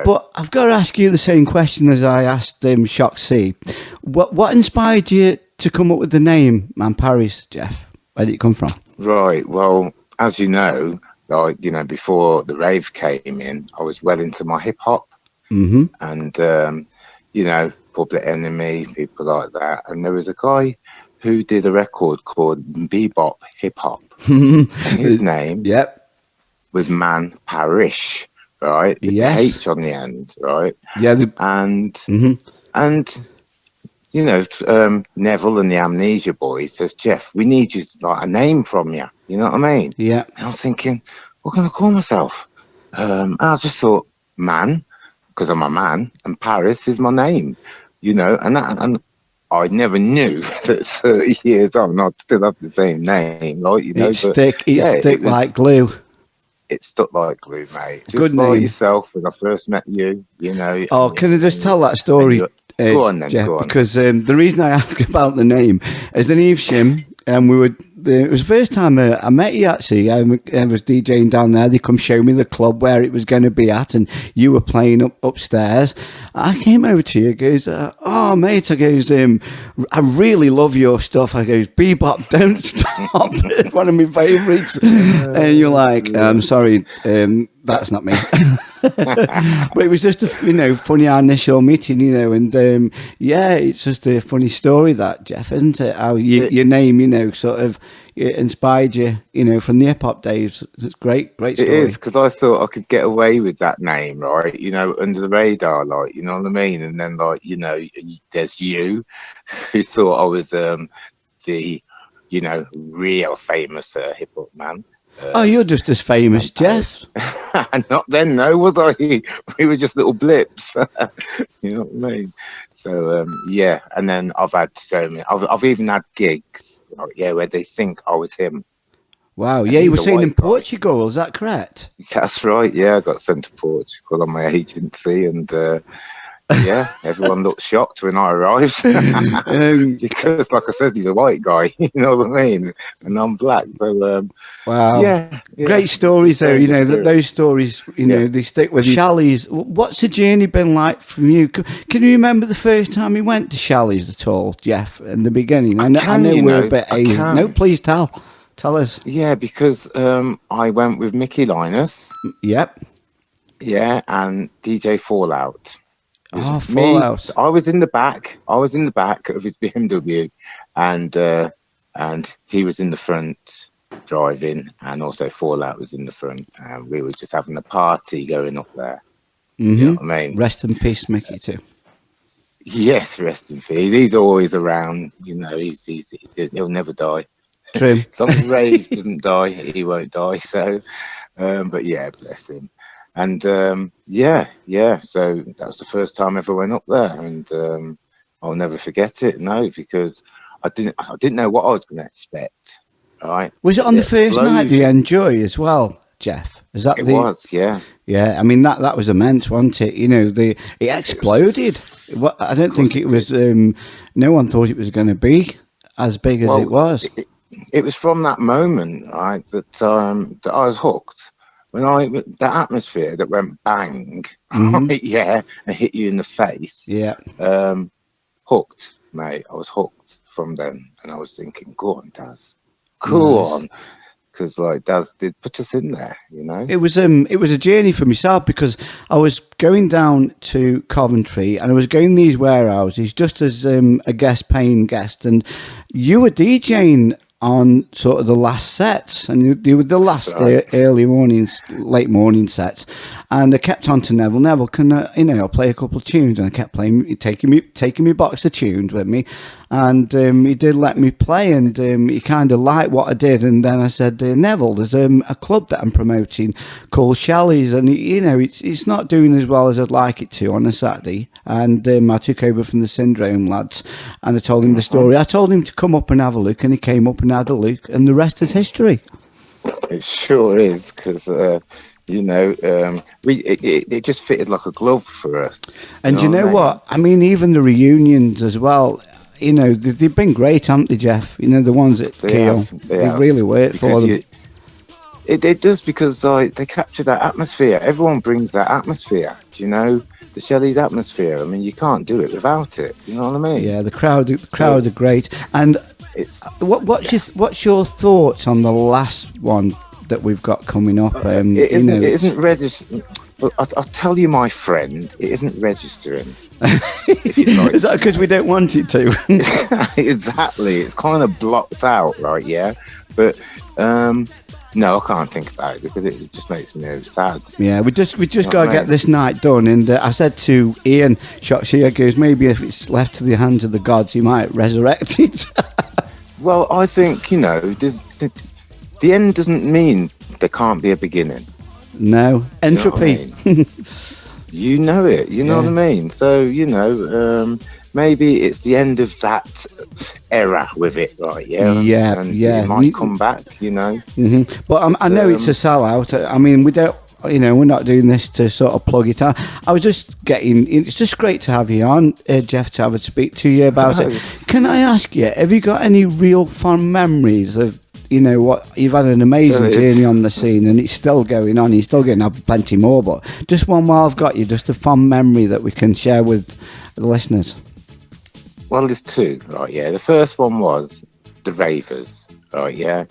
But I've got to ask you the same question as I asked Shock C. What inspired you to come up with the name Man Paris, Jeff? Where did it come from? Right. Well, as you know, like, you know, before the rave came in, I was well into my hip hop. Mm-hmm. And, you know, Public Enemy, people like that. And there was a guy who did a record called Bebop Hip Hop. And his name was Man Parish, right? With the H on the end, right? Yeah. And you know, Neville and the Amnesia Boys says, Jeff, we need you, like, a name from you. You know what I mean? Yeah. And I'm thinking, what can I call myself? And I just thought, Man, because I'm a man, and Paris is my name. You know, and I never knew that 30 years on I'd still have the same name, right? You know, It stick like glue. It stuck like glue, mate. Just Good like name. yourself when I first met you, you know. Oh, can I just tell that story, Go on then, Jeff? go on. Because the reason I ask about the name is in Evesham, and it was the first time I met you, actually. I was DJing down there. They come show me the club where it was going to be at, and you were playing upstairs. I came over to you, goes, oh, mate, I goes, I really love your stuff. I goes, Bebop, don't stop. It's one of my favourites. And you're like, I'm sorry, that's not me. But it was just a funny initial meeting, and it's just a funny story, that, Jeff, isn't it? How your name, sort of it inspired you, from the hip hop days. It's great story. It is, because I thought I could get away with that name, right? Under the radar, like, you know what I mean? And then, like, there's you who thought I was the real famous hip hop man. You're just as famous, Jeff. Not then, no, was I? We were just little blips. You know what I mean? So, and then I've had so many. I've even had gigs, where they think I was him. Wow, yeah, you were saying in Portugal, is that correct? That's right, yeah, I got sent to Portugal on my agency, and everyone looked shocked when I arrived. Because, like I said, he's a white guy, you know what I mean? And I'm black, so... wow. Yeah. Great stories, though, those stories, they stick with you. Shelley's, what's the journey been like from you? Can you remember the first time you went to Shelley's at all, Jeff, in the beginning? I know we're a bit Asian. No, please tell us. Yeah, because I went with Mickey Linus. Yep. Yeah, and DJ Fallout. Oh, Fallout. I was in the back of his BMW, and he was in the front driving, and also Fallout was in the front, and we were just having a party going up there. Mm-hmm. You know what I mean? Rest in peace, Mickey, too. Yes, rest in peace. He's always around. He'll never die. True. As long as Rave doesn't die, he won't die. So, but yeah, bless him. And so that was the first time I ever went up there, and I'll never forget it. No, because I didn't know what I was going to expect. Right? Was it on the first night the Enjoy as well, Jeff? Is that it was? Yeah. Yeah, I mean that was immense, wasn't it? It exploded. I don't think it was. No one thought it was going to be as big as it was. It was from that moment, right, that I was hooked. When the atmosphere that went bang, and hit you in the face. Yeah. Hooked, mate. I was hooked from then, and I was thinking, go on, Daz, go on, because like Daz did put us in there, It was a journey for myself, because I was going down to Coventry and I was going these warehouses just as a paying guest, and you were DJing on sort of the last sets, and you were the last early mornings, late morning sets, and I kept on to Neville, can I'll play a couple of tunes, and I kept playing, taking me box of tunes with me, And he did let me play, and he kind of liked what I did. And then I said, Neville, there's a club that I'm promoting called Shelley's, and it's not doing as well as I'd like it to on a Saturday. And I took over from the Syndrome lads, and I told him the story. I told him to come up and have a look, and he came up and had a look, and the rest is history. It sure is, because it just fitted like a glove for us. And you know what? I mean, even the reunions as well. They've been great, haven't they, Jeff? The ones at Kiel. They've really worked for them. It does, because they capture that atmosphere. Everyone brings that atmosphere. The Shelley's atmosphere. I mean, you can't do it without it. You know what I mean? Yeah, the crowd are great. And what's your thoughts on the last one that we've got coming up? It isn't registered. I'll tell you, my friend, it isn't registering. If you'd like. Is that because we don't want it to? Exactly. It's kind of blocked out, right? Yeah. But no, I can't think about it, because it just makes me sad. Yeah, we just got to get this night done. And I said to Ian Shotshire, goes, maybe if it's left to the hands of the gods, he might resurrect it. Well, I think, the end doesn't mean there can't be a beginning. No, entropy. You know it. You know what I mean? So, maybe it's the end of that era with it, right? Yeah. Yeah, and yeah. It might come back, Mm-hmm. But I know it's a sellout. I mean, we don't. We're not doing this to sort of plug it out. I was just it's just great to have you on, Jeff, to have a speak to you about it. Can I ask you, have you got any real fond memories of, what you've had an amazing journey on the scene, and it's still going on. You're still going to have plenty more, but just one while I've got you, just a fond memory that we can share with the listeners. Well, there's two, right? Yeah. The first one was the ravers, right? Yeah.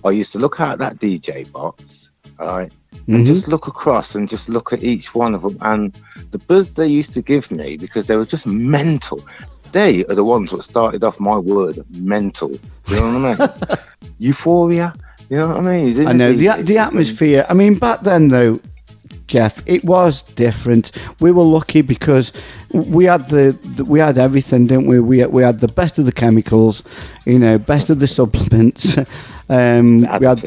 I used to look out at that DJ box, right? And just look across and just look at each one of them, and the buzz they used to give me, because they were just mental. They are the ones that started off my word, mental. You know what I mean? Euphoria. You know what I mean? I know the atmosphere. I mean, back then though, Jeff, it was different. We were lucky because we had we had everything, didn't we? We had the best of the chemicals, best of the supplements. We had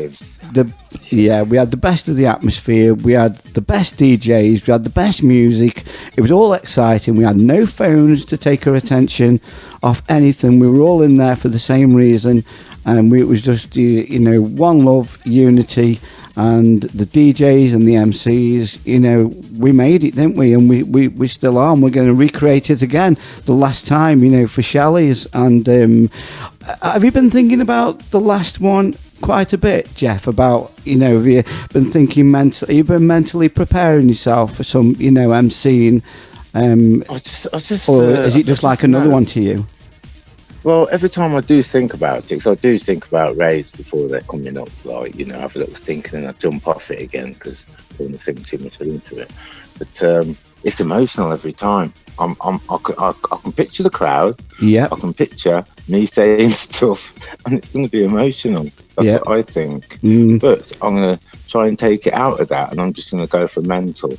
we had the best of the atmosphere. We had the best DJs. We had the best music. It was all exciting. We had no phones to take our attention off anything. We were all in there for the same reason, and it was just one love, unity. And the DJs and the MCs, we made it, didn't we? And we still are. And we're going to recreate it again the last time, for Shelley's. And have you been thinking about the last one quite a bit, Jeff? About, have you been thinking mentally? You've been mentally preparing yourself for some, MCing? Or is it just like another one to you? Well, every time I do think about it, because I do think about raves before they're coming up, like, I have a little think and then I jump off it again because I don't want to think too much into it. But it's emotional every time. I can picture the crowd. Yeah. I can picture me saying stuff, and it's going to be emotional. That's what I think. But I'm going to try and take it out of that, and I'm just going to go for mental.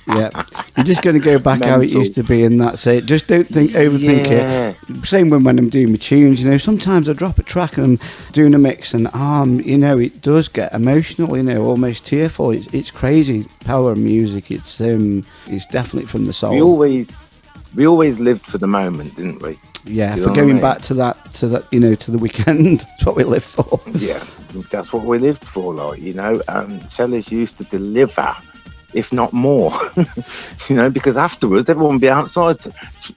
Yeah, you're just going to go back how it used to be, and that's it. Just don't overthink it. Same when I'm doing my tunes, sometimes I drop a track and I'm doing a mix, and it does get emotional, almost tearful. It's crazy power of music. It's definitely from the soul. We always lived for the moment, didn't we? Yeah, for going back to that, to the weekend. That's what we live for. Yeah, that's what we lived for, and Shelley's used to deliver, if not more, because afterwards everyone will be outside.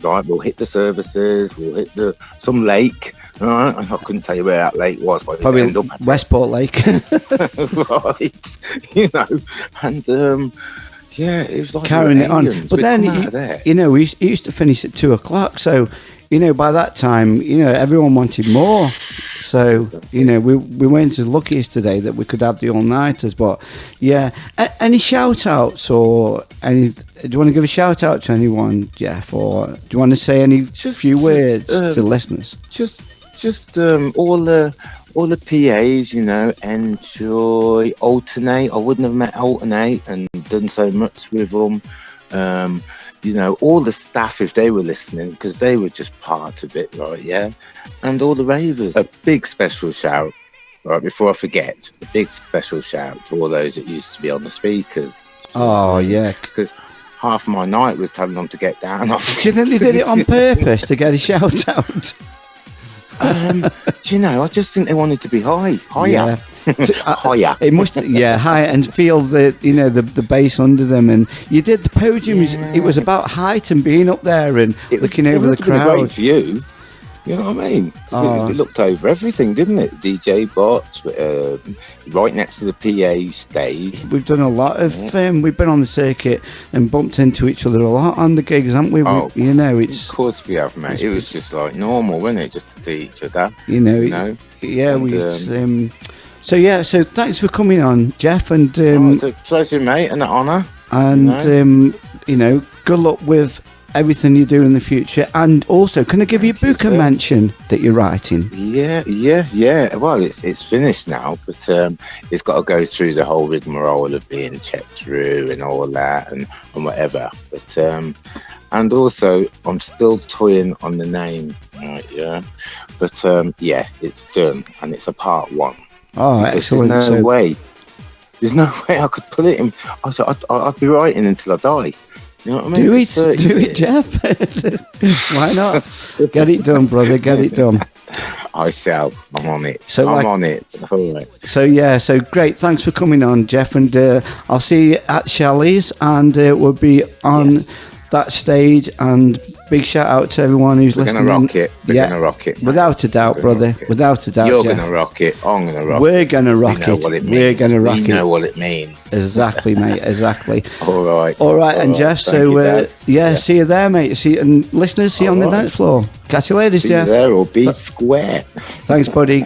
Right, we'll hit the services, we'll hit some lake. Right, I couldn't tell you where that lake was, but probably end up Westport Lake. Right, and yeah, it was like carrying it on. But then we used to finish at 2:00, so by that time everyone wanted more. So we weren't as lucky as today that we could have the all-nighters. But yeah, any shout outs or any? Do you want to give a shout out to anyone, Jeff, or do you want to say any few words to listeners? Just all the PAs, Enjoy, Alternate. I wouldn't have met Alternate and done so much with them. you know, all the staff, if they were listening, because they were just part of it, right? Yeah. And all the ravers. A big special shout, right, before I forget, a big special shout to all those that used to be on the speakers. Oh, yeah. Because half my night was telling them to get down off. Do you think they did it on purpose to get a shout out? Do you know, I just think they wanted to be higher. Yeah. Higher. It must, yeah, higher, and feel the, you know, the bass under them. And you did the podiums. Yeah. It was about height and being up there and looking over the It would have been a great crowd. view. You know what I mean? It looked over everything, didn't it? DJ bots, right next to the PA stage. We've done a lot of. We've been on the circuit and bumped into each other a lot on the gigs, haven't we? Oh, you know, it's. Of course we have, mate. It was just like normal, wasn't it? Just to see each other. You know. Yeah, and, we. So thanks for coming on, Jeff, and it's a pleasure, mate, and an honour. And you know, good luck with everything you do in the future. And also, can I give you a book a mention that you're writing? Yeah. Well, it's finished now, but it's got to go through the whole rigmarole of being checked through and all that and whatever. But and also, I'm still toying on the name, right? Yeah, but yeah, it's done, and it's a part 1. Oh, excellent! There's no way I could put it in. I'd be writing until I die. You know what I mean? Do it, Jeff. Why not? Get it done, brother. Get it done. I shall. I'm on it. I'm on it. All right. So great. Thanks for coming on, Jeff. And I'll see you at Shelley's, and we'll be on that stage. And big shout out to everyone who's listening. We're gonna rock it. Mate. Without a doubt, brother. Without a doubt. You're Jeff. gonna rock it. I'm gonna rock it. We're gonna rock it. We're gonna rock it. You know what it means. Exactly, mate. Exactly. All right. And Jeff. See you there, mate. See you, and listeners, see you on the dance floor. Catch you later, Jeff. See you there, or be square. Thanks, buddy.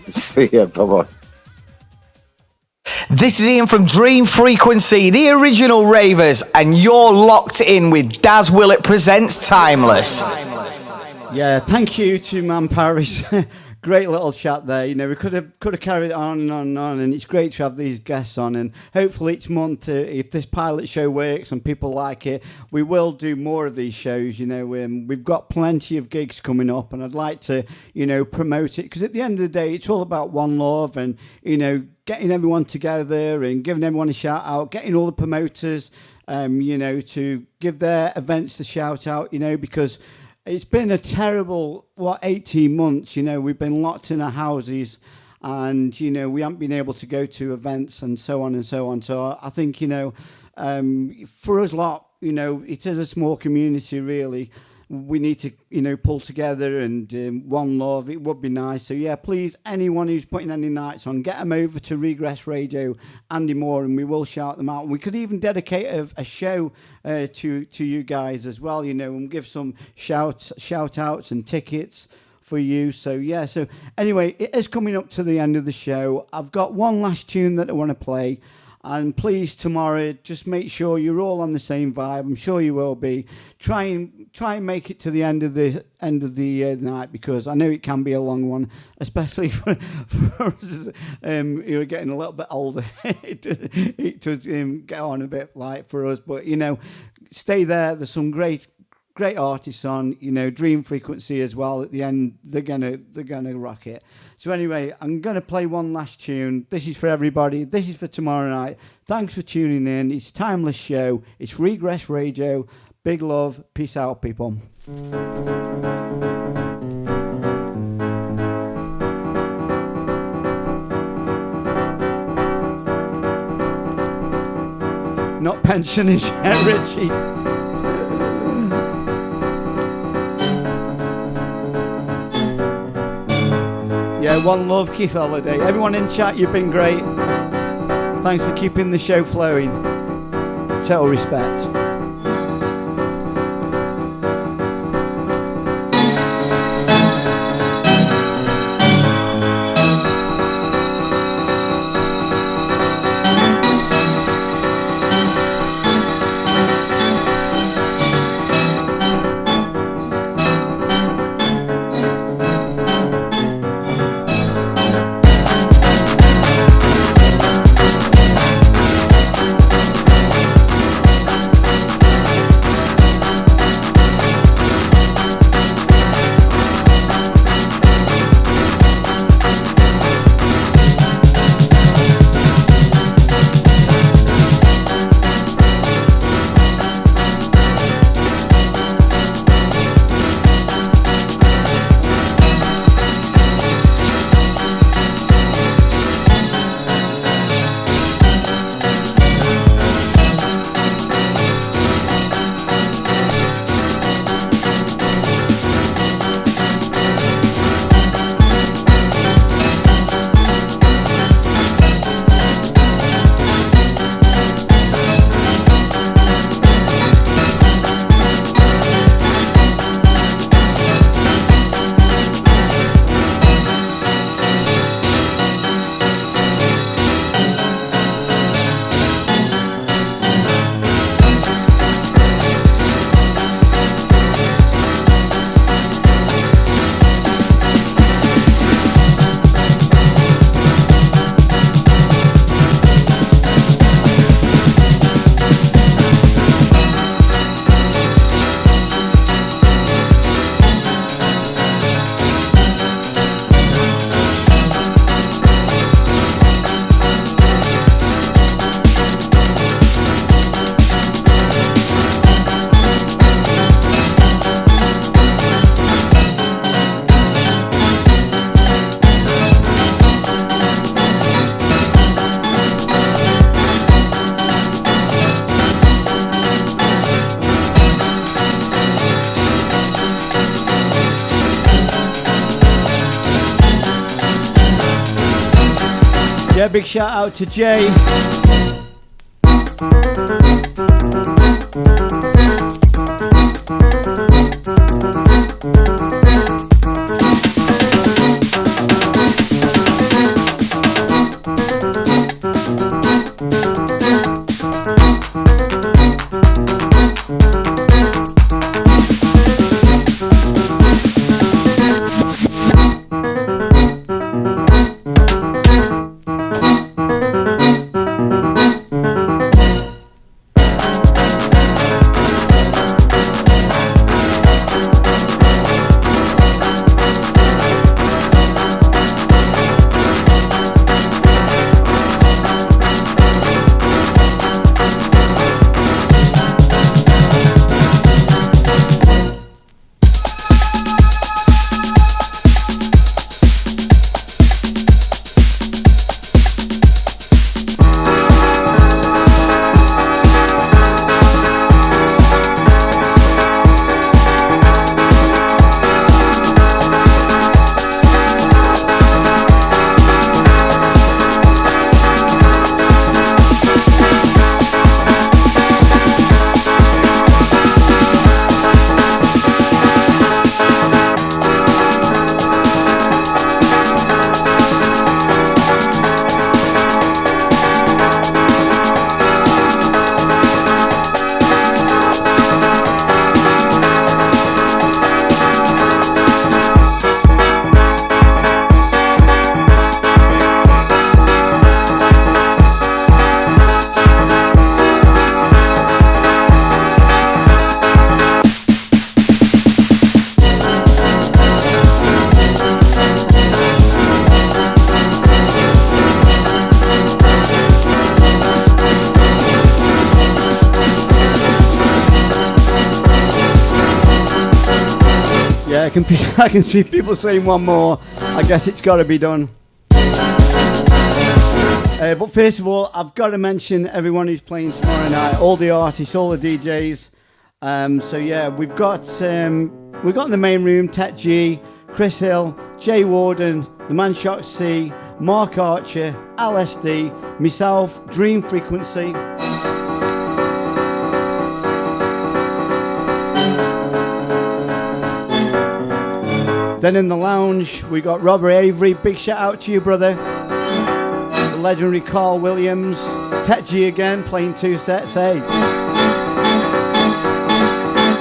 See ya. Bye bye. This is Ian from Dream Frequency, the original Ravers, and you're locked in with Daz Willott Presents Timeless. Yeah, thank you to Man Parish. Great little chat there. You know, we could have carried on and on and on, and it's great to have these guests on. And hopefully each month, if this pilot show works and people like it, we will do more of these shows. You know, we've got plenty of gigs coming up, and I'd like to, you know, promote it, because at the end of the day, it's all about one love and, you know, getting everyone together and giving everyone a shout out, getting all the promoters, you know, to give their events the shout out, you know, because it's been a terrible, 18 months, you know, we've been locked in our houses and, you know, we haven't been able to go to events and so on and so on. So I think, you know, for us lot, you know, it is a small community, really. We need to, you know, pull together and one love. It would be nice. So, yeah, please, anyone who's putting any nights on, get them over to Regress Radio, Andy Moore, and we will shout them out. We could even dedicate a show to you guys as well, you know, and give some shout outs and tickets for you. So, yeah, so anyway, it is coming up to the end of the show. I've got one last tune that I want to play. And please, tomorrow, just make sure you're all on the same vibe. I'm sure you will be. Try and make it to the end of the night, because I know it can be a long one, especially for us who are getting a little bit older. it does get on a bit light for us, but you know, stay there. There's some great artists on, you know, Dream Frequency as well. At the end, they're gonna rock it. So anyway, I'm gonna play one last tune. This is for everybody. This is for tomorrow night. Thanks for tuning in. It's Timeless Show. It's Regress Radio. Big love. Peace out, people. Not pensioners yet, Richie. Yeah, one love, Keith Holiday. Everyone in chat, you've been great. Thanks for keeping the show flowing. Total respect. Yeah, big shout out to Jay. I can see people saying one more. I guess it's got to be done. But first of all, I've got to mention everyone who's playing tomorrow night, all the artists, all the DJs. So yeah, we've got in the main room Tet G, Chris Hill, Jay Warden, the Man Shock C, Mark Archer, LSD, myself, Dream Frequency. Then in the lounge, we got Robert Avery. Big shout out to you, brother. The legendary Carl Williams. Tet G again, playing 2 sets, hey.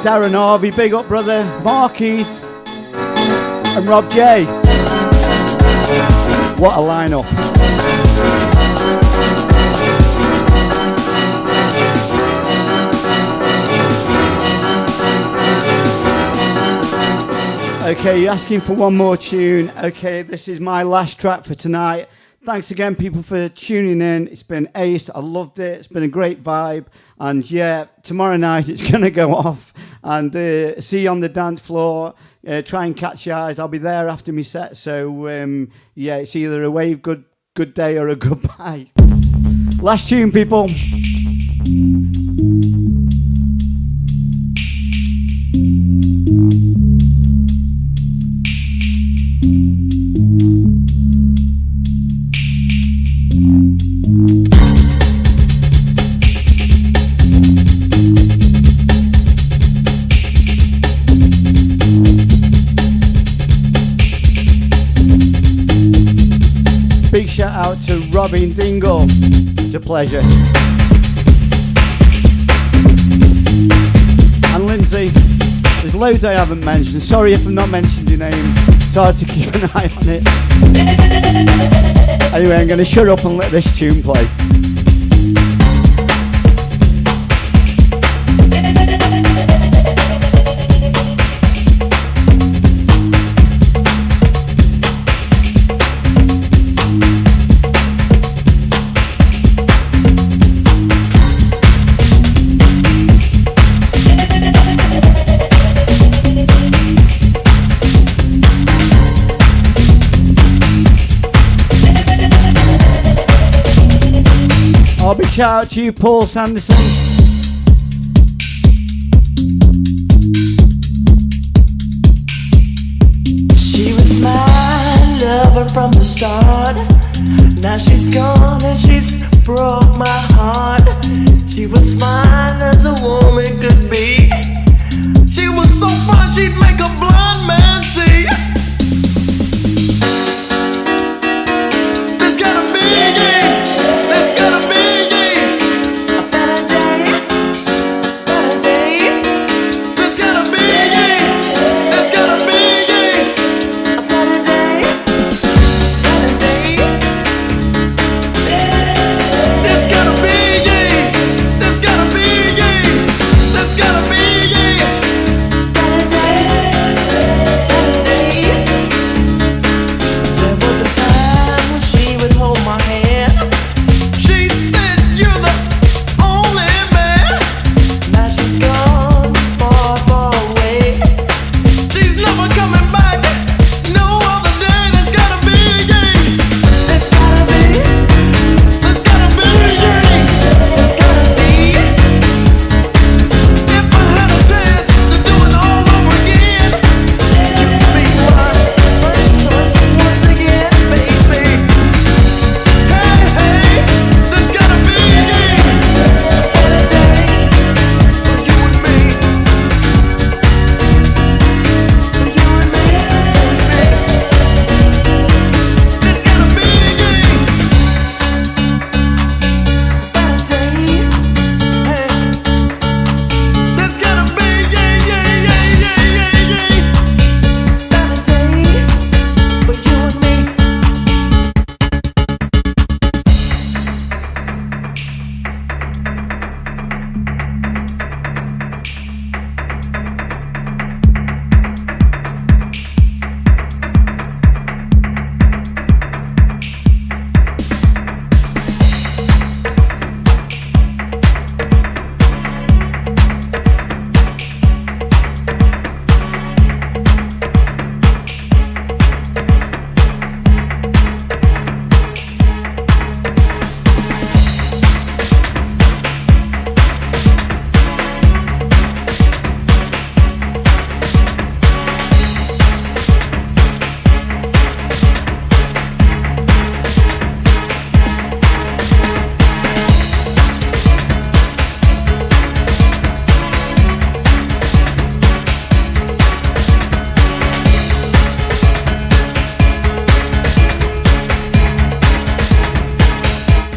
Darren Harvey, big up, brother. Mark Heath. And Rob J. What a lineup. Okay, you're asking for one more tune. Okay, this is my last track for tonight. Thanks again, people, for tuning in. It's been ace. I loved it. It's been a great vibe. And yeah, tomorrow night it's going to go off. And see you on the dance floor. Try and catch your eyes. I'll be there after my set. So yeah, it's either a wave, good day, or a goodbye. Last tune, people. Big shout out to Robin Dingle. It's a pleasure. And Lindsay, there's loads I haven't mentioned. Sorry if I've not mentioned your name. It's hard to keep an eye on it. Anyway, I'm going to shut up and let this tune play. Big shout out to you, Paul Sanderson. She was my lover from the start. Now she's gone and she's broke my heart. She was fine as a woman could be. She was so fine she'd make a blind man see. There's gotta be, there's gotta be a better day, better day. There's gotta be, there's gotta be a better day, better day. There's gotta be, there's gotta be, there's gotta be better day, better day. There was a time when she would hold my hand. She said, "You're the only man." Now she's gone far, far away. She's never coming back. No other day. There's gotta be, there's gotta be, there's gotta be, there's gotta be. If I had a chance to do it all over again, you'd be my first choice once again, baby. Hey, hey, there's gotta be a better day for you and me. For you and me, baby. There's gotta be a better day. Hey, there's gotta be better day for you and me.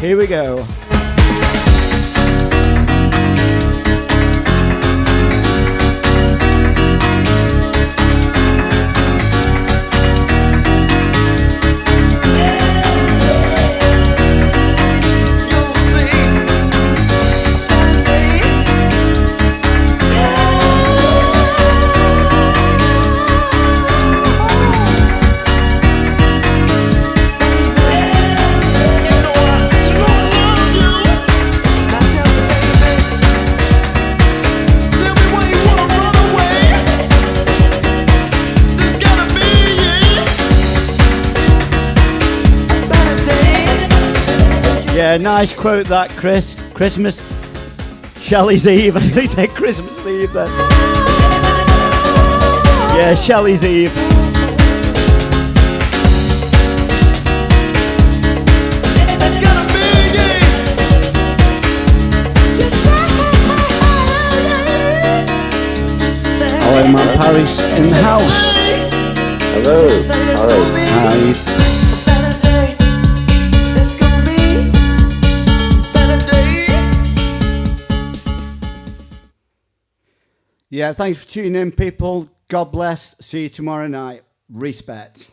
Here we go. You'll see better day. You know I love you. Now tell me, baby, tell me why you wanna run away. There's gotta be a better day. Yeah, nice quote that, Chris. Christmas. Shelley's Eve. He said Christmas Eve then. Yeah, Shelley's Eve. There's gotta be Hello, man, Paris in the house. Hello. Hello. Hi. better day. There's gonna be better day. Yeah, thanks for tuning in, people. God bless. See you tomorrow night. Respect.